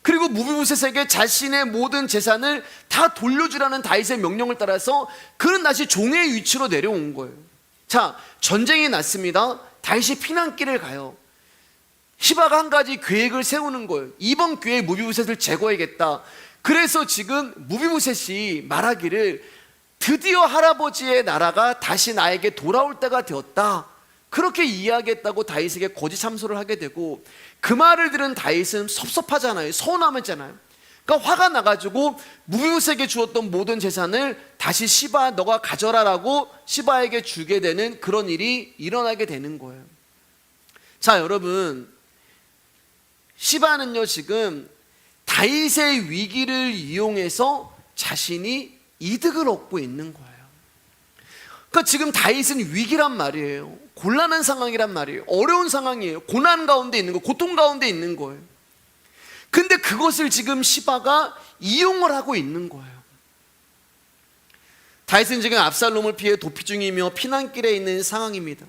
그리고 무비보셋에게 자신의 모든 재산을 다 돌려주라는 다윗의 명령을 따라서 그는 다시 종의 위치로 내려온 거예요. 자, 전쟁이 났습니다. 다윗이 피난길을 가요. 히바가 한 가지 계획을 세우는 거예요. 이번 기회에 무비보셋을 제거해야겠다. 그래서 지금 무비보셋이 말하기를 드디어 할아버지의 나라가 다시 나에게 돌아올 때가 되었다, 그렇게 이야기했다고 다윗에게 거짓 참소를 하게 되고, 그 말을 들은 다윗은 섭섭하잖아요. 서운하잖아요. 그러니까 화가 나가지고 무비보셋에게 주었던 모든 재산을 다시 시바 너가 가져라라고 시바에게 주게 되는 그런 일이 일어나게 되는 거예요. 자, 여러분, 시바는요 지금 다윗의 위기를 이용해서 자신이 이득을 얻고 있는 거예요. 그러니까 지금 다윗은 위기란 말이에요. 곤란한 상황이란 말이에요. 어려운 상황이에요. 고난 가운데 있는 거, 고통 가운데 있는 거예요. 근데 그것을 지금 시바가 이용을 하고 있는 거예요. 다윗은 지금 압살롬을 피해 도피 중이며 피난길에 있는 상황입니다.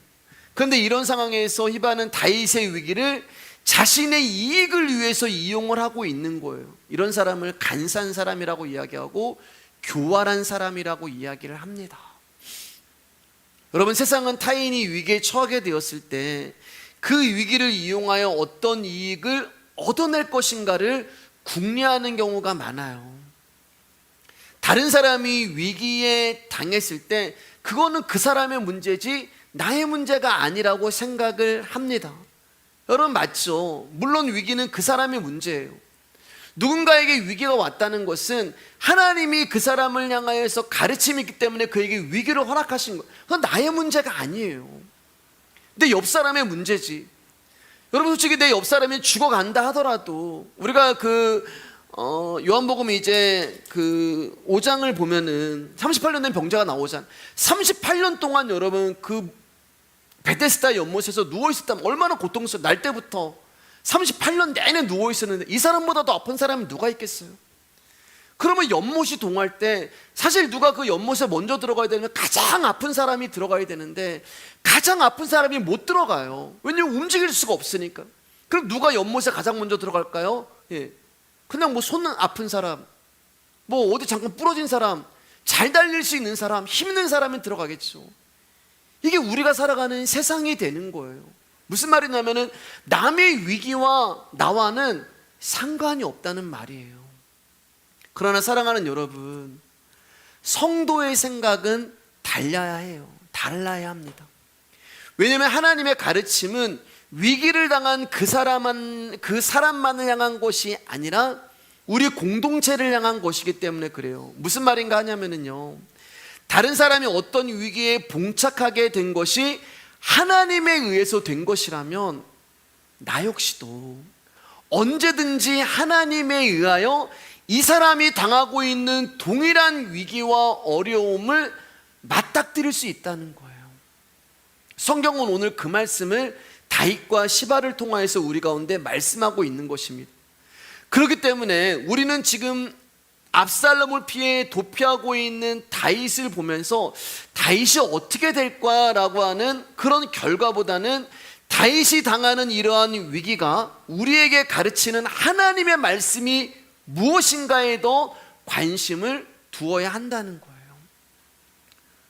그런데 이런 상황에서 히바는 다윗의 위기를 자신의 이익을 위해서 이용을 하고 있는 거예요. 이런 사람을 간사한 사람이라고 이야기하고 교활한 사람이라고 이야기를 합니다. 여러분, 세상은 타인이 위기에 처하게 되었을 때 그 위기를 이용하여 어떤 이익을 얻어낼 것인가를 궁리하는 경우가 많아요. 다른 사람이 위기에 당했을 때 그거는 그 사람의 문제지 나의 문제가 아니라고 생각을 합니다. 여러분, 맞죠? 물론 위기는 그 사람의 문제예요. 누군가에게 위기가 왔다는 것은 하나님이 그 사람을 향하여서 가르침이 있기 때문에 그에게 위기를 허락하신 거예요. 그건 나의 문제가 아니에요. 내 옆 사람의 문제지. 여러분, 솔직히 내 옆 사람이 죽어간다 하더라도 우리가 요한복음 이제 5장을 보면은 38년 된 병자가 나오잖아요. 38년 동안 여러분 그 베데스다 연못에서 누워있었다면 얼마나 고통스러워. 날 때부터 38년 내내 누워있었는데 이 사람보다 더 아픈 사람이 누가 있겠어요? 그러면 연못이 동할 때 사실 누가 그 연못에 먼저 들어가야 되는, 가장 아픈 사람이 들어가야 되는데 가장 아픈 사람이 못 들어가요. 왜냐면 움직일 수가 없으니까. 그럼 누가 연못에 가장 먼저 들어갈까요? 그냥 뭐 손 아픈 사람, 뭐 어디 잠깐 부러진 사람, 잘 달릴 수 있는 사람, 힘 있는 사람이 들어가겠죠. 이게 우리가 살아가는 세상이 되는 거예요. 무슨 말이냐면은 남의 위기와 나와는 상관이 없다는 말이에요. 그러나 사랑하는 여러분, 성도의 생각은 달라야 해요. 달라야 합니다. 왜냐하면 하나님의 가르침은 위기를 당한 그 사람만을 향한 것이 아니라 우리 공동체를 향한 것이기 때문에 그래요. 무슨 말인가 하냐면요, 다른 사람이 어떤 위기에 봉착하게 된 것이 하나님에 의해서 된 것이라면 나 역시도 언제든지 하나님에 의하여 이 사람이 당하고 있는 동일한 위기와 어려움을 맞닥뜨릴 수 있다는 거예요. 성경은 오늘 그 말씀을 다윗과 시바를 통하여서 우리 가운데 말씀하고 있는 것입니다. 그렇기 때문에 우리는 지금 압살롬을 피해 도피하고 있는 다윗을 보면서 다윗이 어떻게 될까라고 하는 그런 결과보다는 다윗이 당하는 이러한 위기가 우리에게 가르치는 하나님의 말씀이 무엇인가에 더 관심을 두어야 한다는 거예요.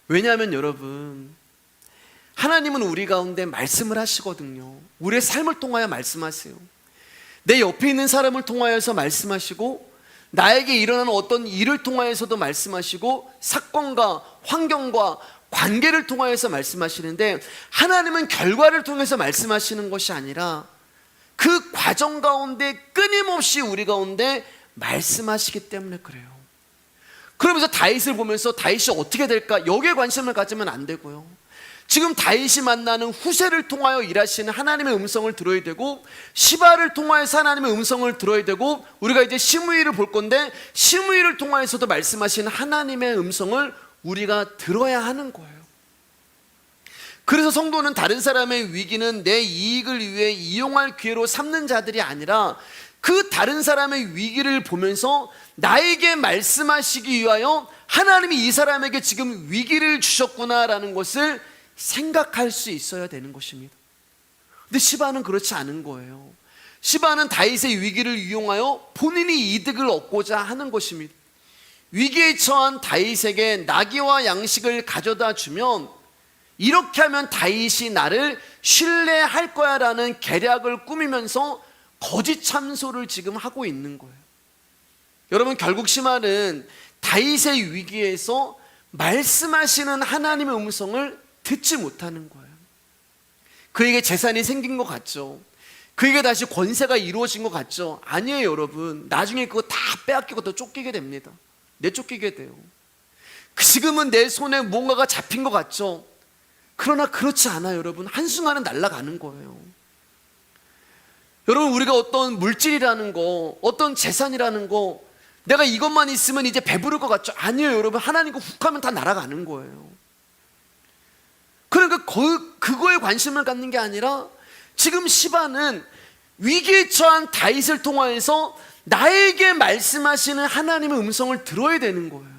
왜냐하면 여러분, 하나님은 우리 가운데 말씀을 하시거든요. 우리의 삶을 통하여 말씀하세요. 내 옆에 있는 사람을 통하여서 말씀하시고, 나에게 일어나는 어떤 일을 통하여서도 말씀하시고, 사건과 환경과 관계를 통하여서 말씀하시는데, 하나님은 결과를 통해서 말씀하시는 것이 아니라 그 과정 가운데 끊임없이 우리 가운데 말씀하시기 때문에 그래요. 그러면서 다윗을 보면서 다윗이 어떻게 될까, 여기에 관심을 가지면 안 되고요. 지금 다윗이 만나는 후세를 통하여 일하시는 하나님의 음성을 들어야 되고, 시바를 통하여서 하나님의 음성을 들어야 되고, 우리가 이제 시므이를 볼 건데 시므이를 통하여서도 말씀하시는 하나님의 음성을 우리가 들어야 하는 거예요. 그래서 성도는 다른 사람의 위기는 내 이익을 위해 이용할 기회로 삼는 자들이 아니라 그 다른 사람의 위기를 보면서 나에게 말씀하시기 위하여 하나님이 이 사람에게 지금 위기를 주셨구나라는 것을 생각할 수 있어야 되는 것입니다. 근데 시바는 그렇지 않은 거예요. 시바는 다윗의 위기를 이용하여 본인이 이득을 얻고자 하는 것입니다. 위기에 처한 다윗에게 나귀와 양식을 가져다 주면, 이렇게 하면 다윗이 나를 신뢰할 거야 라는 계략을 꾸미면서 거짓 참소를 지금 하고 있는 거예요. 여러분, 결국 시바는 다윗의 위기에서 말씀하시는 하나님의 음성을 듣지 못하는 거예요. 그에게 재산이 생긴 것 같죠? 그에게 다시 권세가 이루어진 것 같죠? 아니에요, 여러분. 나중에 그거 다 빼앗기고 또 쫓기게 됩니다. 내쫓기게 돼요. 지금은 내 손에 뭔가가 잡힌 것 같죠? 그러나 그렇지 않아요, 여러분. 한순간은 날아가는 거예요. 여러분, 우리가 어떤 물질이라는 거, 어떤 재산이라는 거, 내가 이것만 있으면 이제 배부를 것 같죠? 아니에요, 여러분. 하나님과 훅 하면 다 날아가는 거예요. 그러니까 그거에 관심을 갖는 게 아니라 지금 시바는 위기에 처한 다윗을 통하여서 나에게 말씀하시는 하나님의 음성을 들어야 되는 거예요.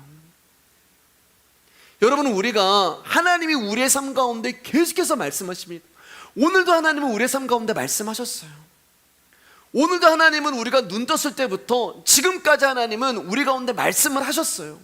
여러분, 우리가 하나님이 우리의 삶 가운데 계속해서 말씀하십니다. 오늘도 하나님은 우리의 삶 가운데 말씀하셨어요. 오늘도 하나님은 우리가 눈 떴을 때부터 지금까지 하나님은 우리 가운데 말씀을 하셨어요.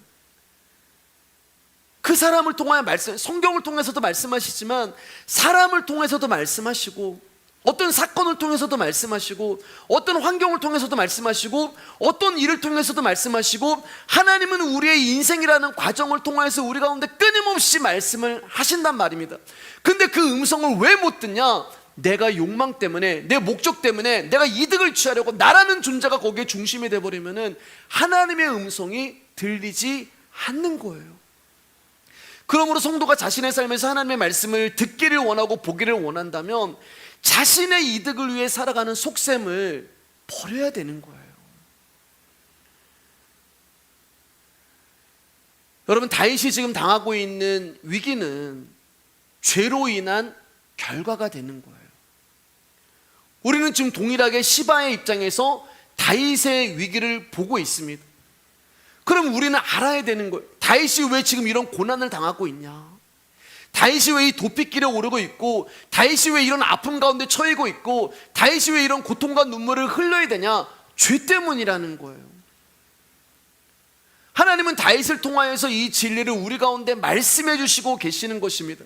그 사람을 통하여 성경을 통해서도 말씀하시지만 사람을 통해서도 말씀하시고, 어떤 사건을 통해서도 말씀하시고, 어떤 환경을 통해서도 말씀하시고, 어떤 일을 통해서도 말씀하시고, 하나님은 우리의 인생이라는 과정을 통해서 우리 가운데 끊임없이 말씀을 하신단 말입니다. 근데 그 음성을 왜 못 듣냐? 내가 욕망 때문에, 내 목적 때문에, 내가 이득을 취하려고 나라는 존재가 거기에 중심이 돼버리면은 하나님의 음성이 들리지 않는 거예요. 그러므로 성도가 자신의 삶에서 하나님의 말씀을 듣기를 원하고 보기를 원한다면 자신의 이득을 위해 살아가는 속셈을 버려야 되는 거예요. 여러분, 다윗이 지금 당하고 있는 위기는 죄로 인한 결과가 되는 거예요. 우리는 지금 동일하게 시바의 입장에서 다윗의 위기를 보고 있습니다. 그럼 우리는 알아야 되는 거예요. 다윗이 왜 지금 이런 고난을 당하고 있냐? 다윗이 왜 이 도피길에 오르고 있고, 다윗이 왜 이런 아픔 가운데 처해고 있고, 다윗이 왜 이런 고통과 눈물을 흘려야 되냐? 죄 때문이라는 거예요. 하나님은 다윗을 통하여서 이 진리를 우리 가운데 말씀해 주시고 계시는 것입니다.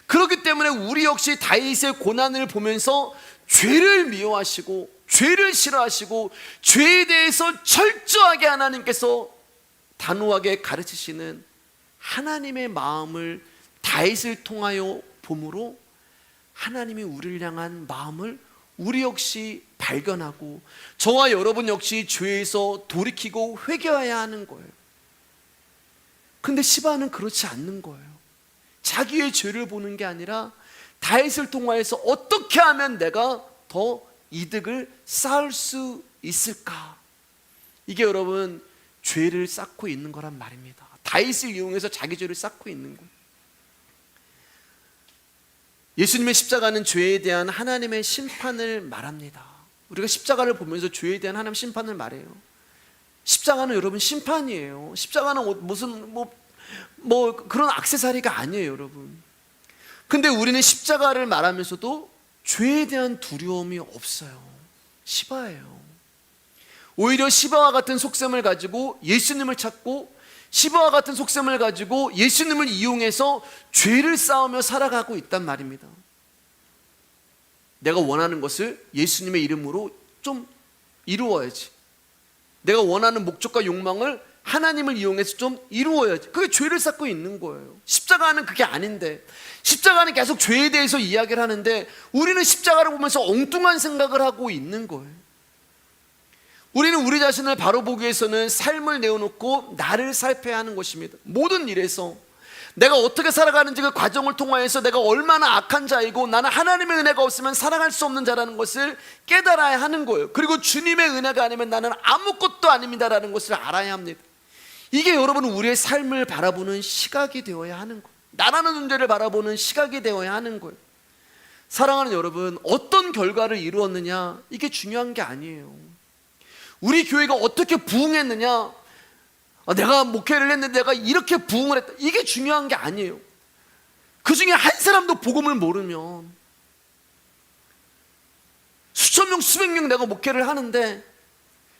그렇기 때문에 우리 역시 다윗의 고난을 보면서 죄를 미워하시고, 죄를 싫어하시고, 죄에 대해서 철저하게 하나님께서 단호하게 가르치시는 하나님의 마음을 다윗을 통하여 봄으로 하나님이 우리를 향한 마음을 우리 역시 발견하고, 저와 여러분 역시 죄에서 돌이키고 회개해야 하는 거예요. 근데 시바는 그렇지 않는 거예요. 자기의 죄를 보는 게 아니라 다윗을 통하여서 어떻게 하면 내가 더 이득을 쌓을 수 있을까? 이게 여러분 죄를 쌓고 있는 거란 말입니다. 다윗을 이용해서 자기 죄를 쌓고 있는 거예요. 예수님의 십자가는 죄에 대한 하나님의 심판을 말합니다. 우리가 십자가를 보면서 죄에 대한 하나님 심판을 말해요. 십자가는 여러분 심판이에요. 십자가는 무슨 그런 액세서리가 아니에요, 여러분. 근데 우리는 십자가를 말하면서도 죄에 대한 두려움이 없어요. 시바예요. 오히려 시바와 같은 속셈을 가지고 예수님을 찾고, 시바와 같은 속셈을 가지고 예수님을 이용해서 죄를 쌓으며 살아가고 있단 말입니다. 내가 원하는 것을 예수님의 이름으로 좀 이루어야지. 내가 원하는 목적과 욕망을 하나님을 이용해서 좀 이루어야지. 그게 죄를 쌓고 있는 거예요. 십자가는 그게 아닌데, 십자가는 계속 죄에 대해서 이야기를 하는데 우리는 십자가를 보면서 엉뚱한 생각을 하고 있는 거예요. 우리는 우리 자신을 바로 보기 위해서는 삶을 내어놓고 나를 살펴야 하는 것입니다. 모든 일에서 내가 어떻게 살아가는지 그 과정을 통하여서 내가 얼마나 악한 자이고 나는 하나님의 은혜가 없으면 살아갈 수 없는 자라는 것을 깨달아야 하는 거예요. 그리고 주님의 은혜가 아니면 나는 아무것도 아닙니다라는 것을 알아야 합니다. 이게 여러분 우리의 삶을 바라보는 시각이 되어야 하는 거예요. 나라는 존재를 바라보는 시각이 되어야 하는 거예요. 사랑하는 여러분, 어떤 결과를 이루었느냐 이게 중요한 게 아니에요. 우리 교회가 어떻게 부흥했느냐, 내가 목회를 했는데 내가 이렇게 부흥을 했다, 이게 중요한 게 아니에요. 그 중에 한 사람도 복음을 모르면, 수천 명 수백 명 내가 목회를 하는데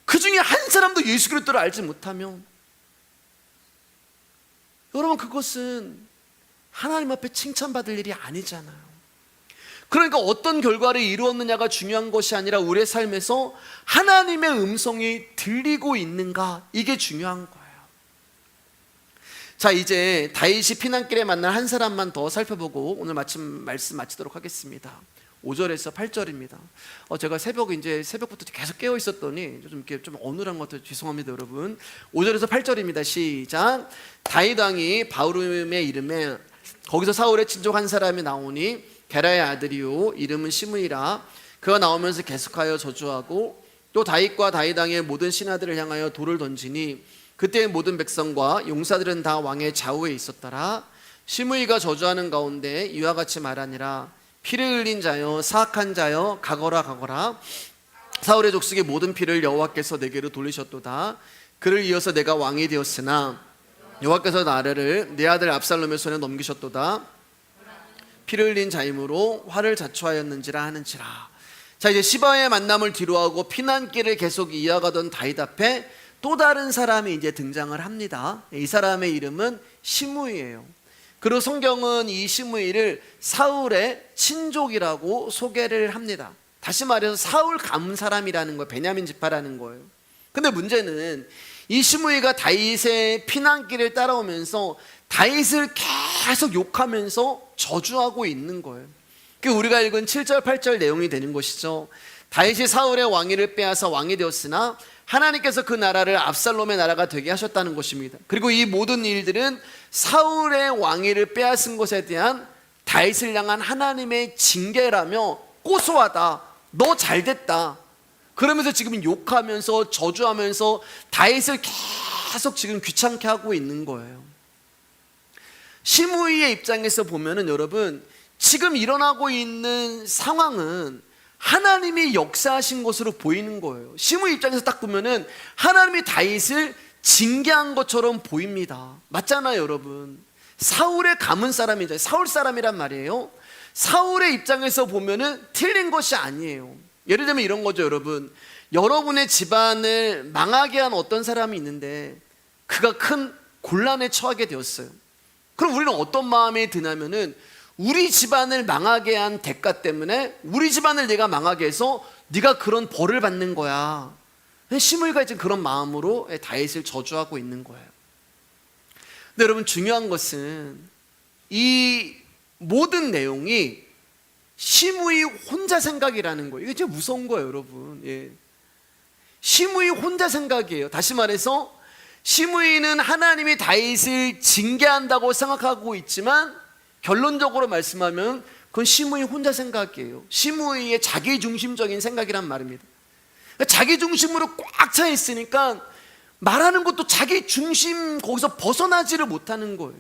그 중에 한 사람도 예수 그리스도를 알지 못하면, 여러분 그것은 하나님 앞에 칭찬받을 일이 아니잖아요. 그러니까 어떤 결과를 이루었느냐가 중요한 것이 아니라 우리의 삶에서 하나님의 음성이 들리고 있는가, 이게 중요한 거예요. 자, 이제 다윗이 피난길에 만난 한 사람만 더 살펴보고 오늘 말씀 마치도록 하겠습니다. 5절에서 8절입니다. 제가 새벽부터 계속 깨어 있었더니 좀 어눌한 것 같아요. 죄송합니다, 여러분. 5절에서 8절입니다. 시작. 다윗 왕이 바후림의 이름에 거기서 사울의 친족 한 사람이 나오니 게라의 아들이요 이름은 시므이라. 그가 나오면서 계속하여 저주하고 또 다윗과 다윗 왕의 모든 신하들을 향하여 돌을 던지니 그때의 모든 백성과 용사들은 다 왕의 좌우에 있었더라. 시므이가 저주하는 가운데 이와 같이 말하니라. 피를 흘린 자여, 사악한 자여, 가거라 가거라. 사울의 족속의 모든 피를 여호와께서 내게로 돌리셨도다. 그를 이어서 내가 왕이 되었으나 여호와께서 나를 내 아들 압살롬의 손에 넘기셨도다. 피를 흘린 자임으로 화를 자초하였는지라 하는지라. 자, 이제 시바의 만남을 뒤로하고 피난길을 계속 이어가던 다윗 앞에 또 다른 사람이 이제 등장을 합니다. 이 사람의 이름은 시므이예요. 그리고 성경은 이 시므이를 사울의 친족이라고 소개를 합니다. 다시 말해서 사울 가문 사람이라는 거예요. 베냐민 지파라는 거예요. 근데 문제는 이 시므이가 다윗의 피난길을 따라오면서 다윗을 계속 욕하면서 저주하고 있는 거예요. 그 우리가 읽은 7절 8절 내용이 되는 것이죠. 다윗이 사울의 왕위를 빼앗아 왕이 되었으나 하나님께서 그 나라를 압살롬의 나라가 되게 하셨다는 것입니다. 그리고 이 모든 일들은 사울의 왕위를 빼앗은 것에 대한 다윗을 향한 하나님의 징계라며 고소하다, 너 잘됐다, 그러면서 지금 욕하면서 저주하면서 다윗을 계속 지금 귀찮게 하고 있는 거예요. 시므이의 입장에서 보면은 여러분, 지금 일어나고 있는 상황은 하나님이 역사하신 것으로 보이는 거예요. 시므이 입장에서 딱 보면은 하나님이 다윗을 징계한 것처럼 보입니다. 맞잖아요, 여러분. 사울의 가문 사람이죠. 사울 사람이란 말이에요. 사울의 입장에서 보면은 틀린 것이 아니에요. 예를 들면 이런 거죠, 여러분. 여러분의 집안을 망하게 한 어떤 사람이 있는데 그가 큰 곤란에 처하게 되었어요. 그럼 우리는 어떤 마음이 드냐면은 우리 집안을 망하게 한 대가 때문에 우리 집안을 내가 망하게 해서 네가 그런 벌을 받는 거야. 시므이가 이제 그런 마음으로 다윗을 저주하고 있는 거예요. 근데 여러분, 중요한 것은 이 모든 내용이 시므이 혼자 생각이라는 거예요. 이게 진짜 무서운 거예요, 여러분. 예. 시므이 혼자 생각이에요. 다시 말해서 시므이는 하나님이 다윗을 징계한다고 생각하고 있지만 결론적으로 말씀하면 그건 시므이 혼자 생각이에요. 시므이의 자기중심적인 생각이란 말입니다. 자기중심으로 꽉 차 있으니까 말하는 것도 자기 중심 거기서 벗어나지를 못하는 거예요.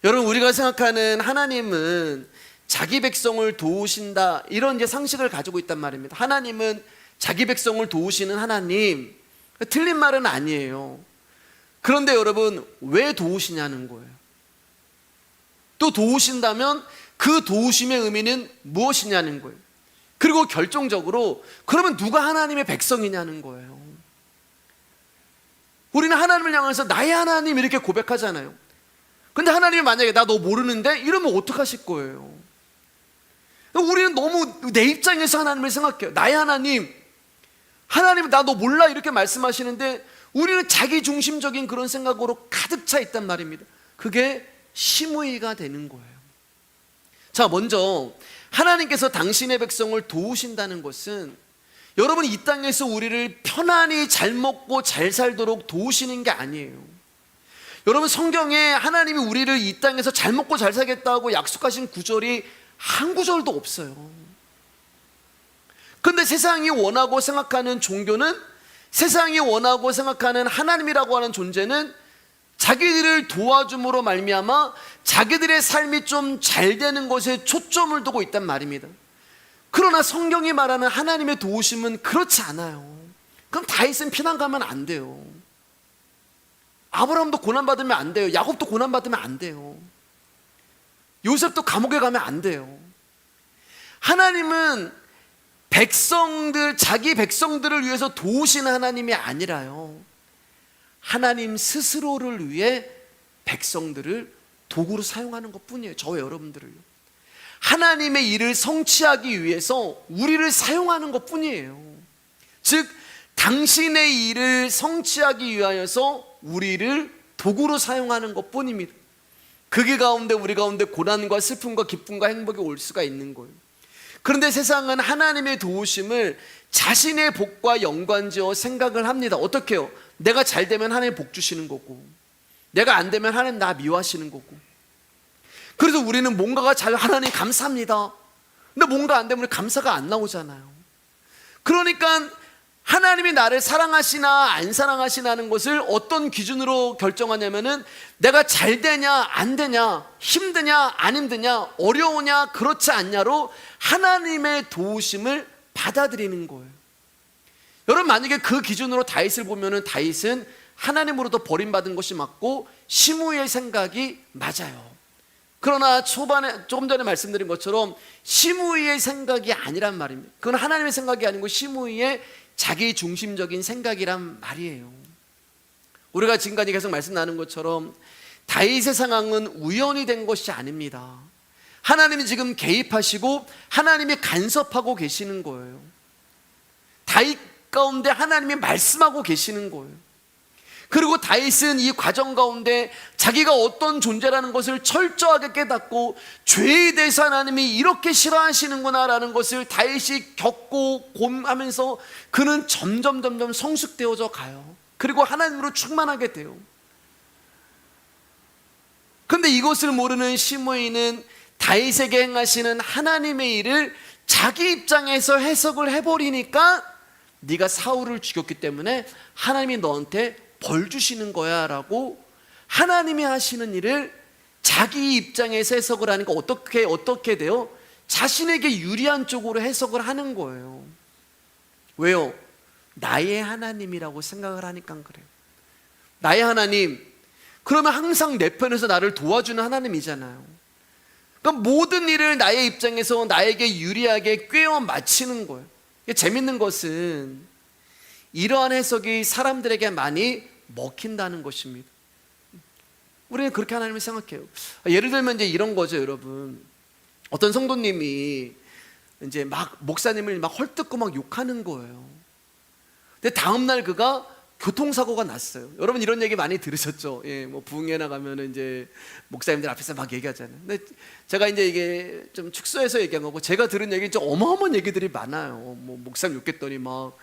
여러분, 우리가 생각하는 하나님은 자기 백성을 도우신다, 이런 이제 상식을 가지고 있단 말입니다. 하나님은 자기 백성을 도우시는 하나님, 틀린 말은 아니에요. 그런데 여러분, 왜 도우시냐는 거예요. 또 도우신다면 그 도우심의 의미는 무엇이냐는 거예요. 그리고 결정적으로 그러면 누가 하나님의 백성이냐는 거예요. 우리는 하나님을 향해서 나의 하나님 이렇게 고백하잖아요. 근데 하나님이 만약에 나 너 모르는데 이러면 어떡하실 거예요? 우리는 너무 내 입장에서 하나님을 생각해요. 나의 하나님, 하나님 나 너 몰라 이렇게 말씀하시는데 우리는 자기 중심적인 그런 생각으로 가득 차 있단 말입니다. 그게 심의가 되는 거예요. 자, 먼저 하나님께서 당신의 백성을 도우신다는 것은 여러분, 이 땅에서 우리를 편안히 잘 먹고 잘 살도록 도우시는 게 아니에요. 여러분, 성경에 하나님이 우리를 이 땅에서 잘 먹고 잘 살겠다고 약속하신 구절이 한 구절도 없어요. 근데 세상이 원하고 생각하는 종교는, 세상이 원하고 생각하는 하나님이라고 하는 존재는 자기들을 도와줌으로 말미암아 자기들의 삶이 좀 잘 되는 것에 초점을 두고 있단 말입니다. 그러나 성경이 말하는 하나님의 도우심은 그렇지 않아요. 그럼 다윗은 피난 가면 안 돼요. 아브라함도 고난받으면 안 돼요. 야곱도 고난받으면 안 돼요. 요셉도 감옥에 가면 안 돼요. 하나님은 백성들, 자기 백성들을 위해서 도우시는 하나님이 아니라요, 하나님 스스로를 위해 백성들을 도구로 사용하는 것 뿐이에요. 저와 여러분들을요. 하나님의 일을 성취하기 위해서 우리를 사용하는 것 뿐이에요. 즉, 당신의 일을 성취하기 위하여서 우리를 도구로 사용하는 것 뿐입니다. 그게 가운데 우리 가운데 고난과 슬픔과 기쁨과 행복이 올 수가 있는 거예요. 그런데 세상은 하나님의 도우심을 자신의 복과 연관지어 생각을 합니다. 어떻게 해요? 내가 잘 되면 하나님 복 주시는 거고, 내가 안 되면 하나님 나 미워하시는 거고. 그래서 우리는 뭔가가 잘, 하나님 감사합니다. 근데 뭔가 안 되면 감사가 안 나오잖아요. 그러니까 하나님이 나를 사랑하시나 안 사랑하시나는 것을 어떤 기준으로 결정하냐면은 내가 잘 되냐 안 되냐, 힘드냐 안 힘드냐, 어려우냐 그렇지 않냐로 하나님의 도우심을 받아들이는 거예요. 여러분, 만약에 그 기준으로 다윗을 보면은 다윗은 하나님으로부터 버림받은 것이 맞고 시므이의 생각이 맞아요. 그러나 초반에 조금 전에 말씀드린 것처럼 시므이의 생각이 아니란 말입니다. 그건 하나님의 생각이 아니고 시므이의 자기 중심적인 생각이란 말이에요. 우리가 지금까지 계속 말씀 나눈 것처럼 다윗의 상황은 우연이 된 것이 아닙니다. 하나님이 지금 개입하시고 하나님이 간섭하고 계시는 거예요. 다윗 가운데 하나님이 말씀하고 계시는 거예요. 그리고 다윗은 이 과정 가운데 자기가 어떤 존재라는 것을 철저하게 깨닫고 죄에 대해서 하나님이 이렇게 싫어하시는구나라는 것을 다윗이 겪고 고민하면서 그는 점점 성숙되어져 가요. 그리고 하나님으로 충만하게 돼요. 그런데 이것을 모르는 시므이는 다윗에게 행하시는 하나님의 일을 자기 입장에서 해석을 해버리니까 네가 사울을 죽였기 때문에 하나님이 너한테 벌 주시는 거야 라고 하나님이 하시는 일을 자기 입장에서 해석을 하니까 어떻게 돼요? 자신에게 유리한 쪽으로 해석을 하는 거예요. 왜요? 나의 하나님이라고 생각을 하니까 그래요. 나의 하나님, 그러면 항상 내 편에서 나를 도와주는 하나님이잖아요. 그러니까 모든 일을 나의 입장에서 나에게 유리하게 꿰어 맞히는 거예요. 재밌는 것은 이러한 해석이 사람들에게 많이 먹힌다는 것입니다. 우리는 그렇게 하나님을 생각해요. 예를 들면 이제 이런 거죠, 여러분. 어떤 성도님이 이제 막 목사님을 막 헐뜯고 막 욕하는 거예요. 근데 다음날 그가 교통사고가 났어요. 여러분 이런 얘기 많이 들으셨죠? 예, 뭐 부흥회나 가면은 이제 목사님들 앞에서 막 얘기하잖아요. 근데 제가 이제 이게 좀 축소해서 얘기한 거고, 제가 들은 얘기 좀 어마어마한 얘기들이 많아요. 뭐 목사님 욕했더니 막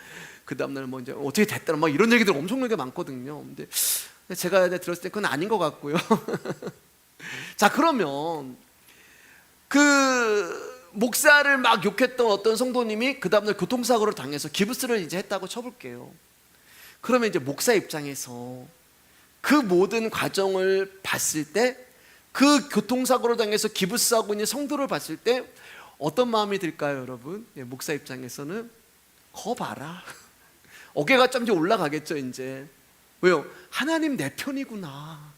그 다음날 뭐 이제 어떻게 됐더라 막 이런 얘기들 엄청나게 많거든요. 근데 제가 들었을 때 그건 아닌 것 같고요. 자, 그러면 그 목사를 막 욕했던 어떤 성도님이 그 다음날 교통사고를 당해서 기부스를 이제 했다고 쳐볼게요. 그러면 이제 목사 입장에서 그 모든 과정을 봤을 때, 그 교통사고로 당해서 기부스하고 있는 성도를 봤을 때 어떤 마음이 들까요, 여러분? 목사 입장에서는 거 봐라. 어깨가 좀 이제 올라가겠죠, 이제. 왜요? 하나님 내 편이구나.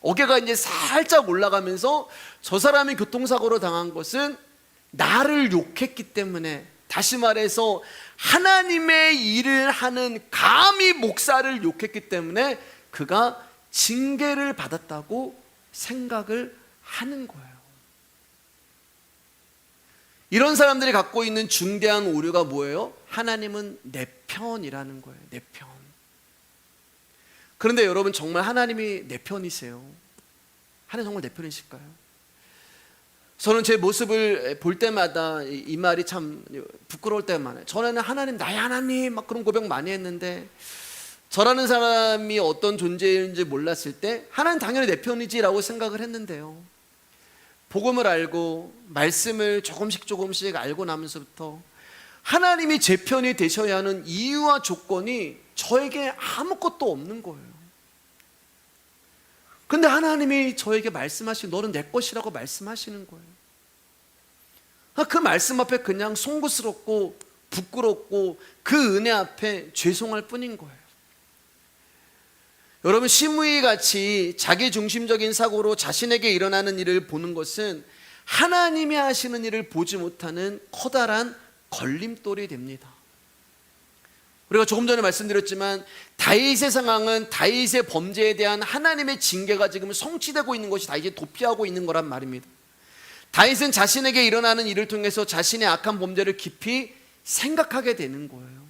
어깨가 이제 살짝 올라가면서 저 사람이 교통사고로 당한 것은 나를 욕했기 때문에, 다시 말해서 하나님의 일을 하는 감히 목사를 욕했기 때문에 그가 징계를 받았다고 생각을 하는 거예요. 이런 사람들이 갖고 있는 중대한 오류가 뭐예요? 하나님은 내 편이라는 거예요. 내 편. 그런데 여러분, 정말 하나님이 내 편이세요? 하나님 정말 내 편이실까요? 저는 제 모습을 볼 때마다 이 말이 참 부끄러울 때가 많아요. 전에는 하나님, 나의 하나님 막 그런 고백 많이 했는데, 저라는 사람이 어떤 존재인지 몰랐을 때 하나님 당연히 내 편이지라고 생각을 했는데요, 복음을 알고 말씀을 조금씩 알고 나면서부터 하나님이 제 편이 되셔야 하는 이유와 조건이 저에게 아무것도 없는 거예요. 근데 하나님이 저에게 말씀하신, 너는 내 것이라고 말씀하시는 거예요. 그 말씀 앞에 그냥 송구스럽고 부끄럽고 그 은혜 앞에 죄송할 뿐인 거예요. 여러분, 시므이 같이 자기중심적인 사고로 자신에게 일어나는 일을 보는 것은 하나님이 하시는 일을 보지 못하는 커다란 걸림돌이 됩니다. 우리가 조금 전에 말씀드렸지만 다윗의 상황은 다윗의 범죄에 대한 하나님의 징계가 지금 성취되고 있는 것이 다윗이 도피하고 있는 거란 말입니다. 다윗은 자신에게 일어나는 일을 통해서 자신의 악한 범죄를 깊이 생각하게 되는 거예요.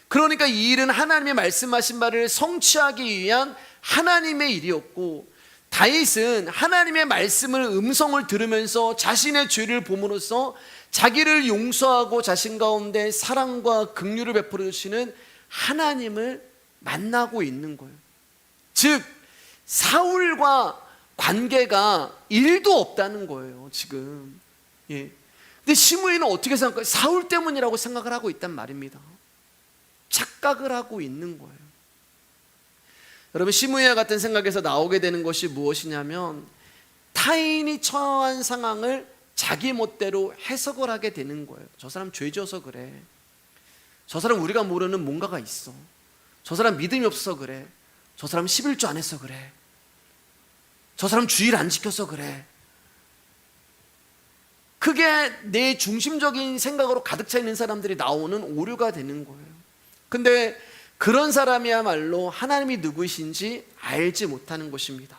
그러니까 이 일은 하나님의 말씀하신 바를 성취하기 위한 하나님의 일이었고, 다윗은 하나님의 말씀을 음성을 들으면서 자신의 죄를 봄으로써 자기를 용서하고 자신 가운데 사랑과 긍휼을 베풀어 주시는 하나님을 만나고 있는 거예요. 즉 사울과 관계가 1도 없다는 거예요, 지금. 근데 시므이는 어떻게 생각할까요? 사울 때문이라고 생각을 하고 있단 말입니다. 착각을 하고 있는 거예요. 여러분, 시므이와 같은 생각에서 나오게 되는 것이 무엇이냐면, 타인이 처한 상황을 자기 멋대로 해석을 하게 되는 거예요. 저 사람 죄 져서 그래. 저 사람 우리가 모르는 뭔가가 있어. 저 사람 믿음이 없어서 그래. 저 사람 11조 안 해서 그래. 저 사람 주일 안 지켜서 그래. 그게 내 중심적인 생각으로 가득 차 있는 사람들이 나오는 오류가 되는 거예요. 근데 그런 사람이야말로 하나님이 누구신지 알지 못하는 것입니다.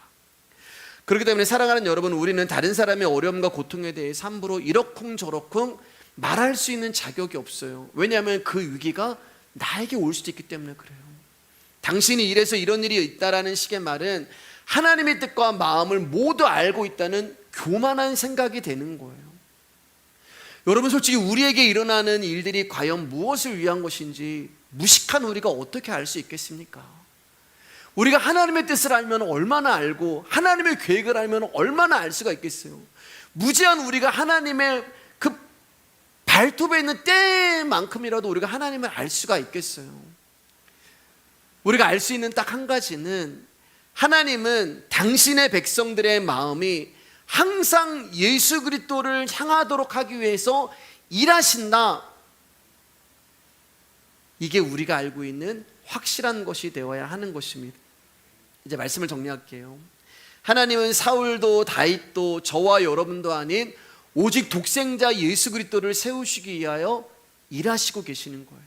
그렇기 때문에 사랑하는 여러분, 우리는 다른 사람의 어려움과 고통에 대해서 함부로 이러쿵저러쿵 말할 수 있는 자격이 없어요. 왜냐하면 그 위기가 나에게 올 수도 있기 때문에 그래요. 당신이 이래서 이런 일이 있다라는 식의 말은 하나님의 뜻과 마음을 모두 알고 있다는 교만한 생각이 되는 거예요. 여러분, 솔직히 우리에게 일어나는 일들이 과연 무엇을 위한 것인지 무식한 우리가 어떻게 알 수 있겠습니까? 우리가 하나님의 뜻을 알면 얼마나 알고 하나님의 계획을 알면 얼마나 알 수가 있겠어요? 무지한 우리가 하나님의 그 발톱에 있는 때만큼이라도 우리가 하나님을 알 수가 있겠어요? 우리가 알 수 있는 딱 한 가지는, 하나님은 당신의 백성들의 마음이 항상 예수 그리스도를 향하도록 하기 위해서 일하신다. 이게 우리가 알고 있는 확실한 것이 되어야 하는 것입니다. 이제 말씀을 정리할게요. 하나님은 사울도 다윗도 저와 여러분도 아닌 오직 독생자 예수 그리스도를 세우시기 위하여 일하시고 계시는 거예요.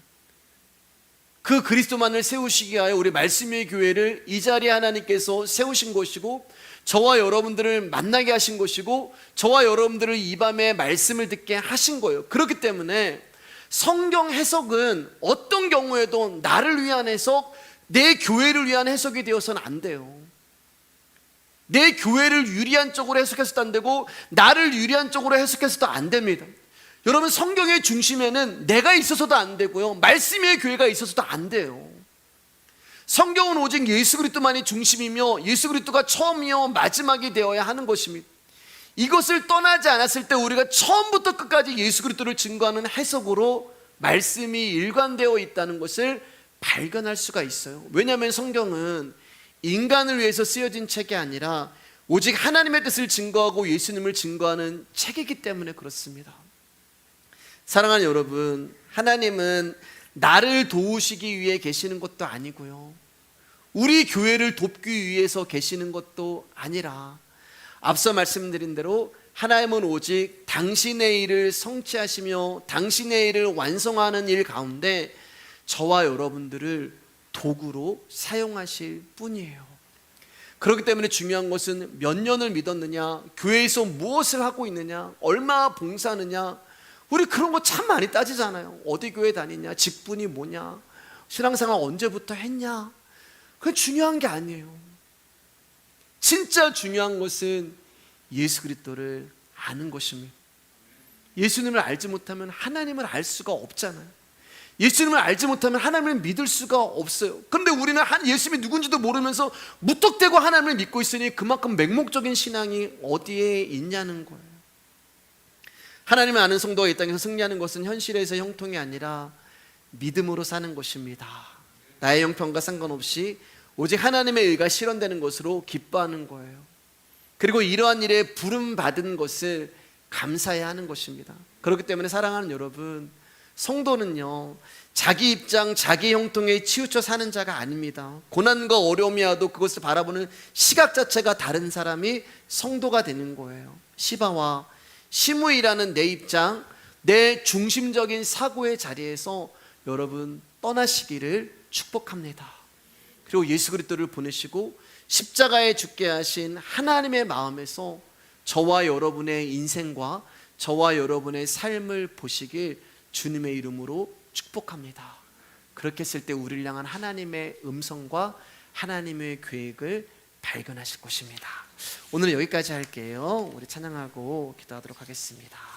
그 그리스도만을 세우시기 위하여 우리 말씀의 교회를 이 자리에 하나님께서 세우신 것이고, 저와 여러분들을 만나게 하신 것이고, 저와 여러분들을 이 밤에 말씀을 듣게 하신 거예요. 그렇기 때문에 성경 해석은 어떤 경우에도 나를 위한 해석, 내 교회를 위한 해석이 되어서는 안 돼요. 내 교회를 유리한 쪽으로 해석해서도 안 되고 나를 유리한 쪽으로 해석해서도 안 됩니다. 여러분, 성경의 중심에는 내가 있어서도 안 되고요, 말씀의 교회가 있어서도 안 돼요. 성경은 오직 예수 그리스도만이 중심이며 예수 그리스도가 처음이요 마지막이 되어야 하는 것입니다. 이것을 떠나지 않았을 때 우리가 처음부터 끝까지 예수 그리스도를 증거하는 해석으로 말씀이 일관되어 있다는 것을 발견할 수가 있어요. 왜냐하면 성경은 인간을 위해서 쓰여진 책이 아니라 오직 하나님의 뜻을 증거하고 예수님을 증거하는 책이기 때문에 그렇습니다. 사랑하는 여러분, 하나님은 나를 도우시기 위해 계시는 것도 아니고요, 우리 교회를 돕기 위해서 계시는 것도 아니라 앞서 말씀드린 대로 하나님은 오직 당신의 일을 성취하시며 당신의 일을 완성하는 일 가운데 저와 여러분들을 도구로 사용하실 뿐이에요. 그렇기 때문에 중요한 것은 몇 년을 믿었느냐, 교회에서 무엇을 하고 있느냐, 얼마 봉사하느냐, 우리 그런 거 참 많이 따지잖아요. 어디 교회 다니냐, 직분이 뭐냐, 신앙생활 언제부터 했냐. 그게 중요한 게 아니에요. 진짜 중요한 것은 예수 그리스도를 아는 것입니다. 예수님을 알지 못하면 하나님을 알 수가 없잖아요. 예수님을 알지 못하면 하나님을 믿을 수가 없어요. 그런데 우리는 예수님이 누군지도 모르면서 무턱대고 하나님을 믿고 있으니 그만큼 맹목적인 신앙이 어디에 있냐는 거예요. 하나님을 아는 성도가 이 땅에서 승리하는 것은 현실에서 형통이 아니라 믿음으로 사는 것입니다. 나의 형편과 상관없이 오직 하나님의 의가 실현되는 것으로 기뻐하는 거예요. 그리고 이러한 일에 부름받은 것을 감사해야 하는 것입니다. 그렇기 때문에 사랑하는 여러분, 성도는요, 자기 입장, 자기 형통에 치우쳐 사는 자가 아닙니다. 고난과 어려움이 와도 그것을 바라보는 시각 자체가 다른 사람이 성도가 되는 거예요. 시바와 시무이라는 내 입장, 내 중심적인 사고의 자리에서 여러분 떠나시기를 축복합니다. 그리고 예수 그리스도를 보내시고 십자가에 죽게 하신 하나님의 마음에서 저와 여러분의 인생과 저와 여러분의 삶을 보시길 주님의 이름으로 축복합니다. 그렇게 했을 때 우리를 향한 하나님의 음성과 하나님의 계획을 발견하실 것입니다. 오늘은 여기까지 할게요. 우리 찬양하고 기도하도록 하겠습니다.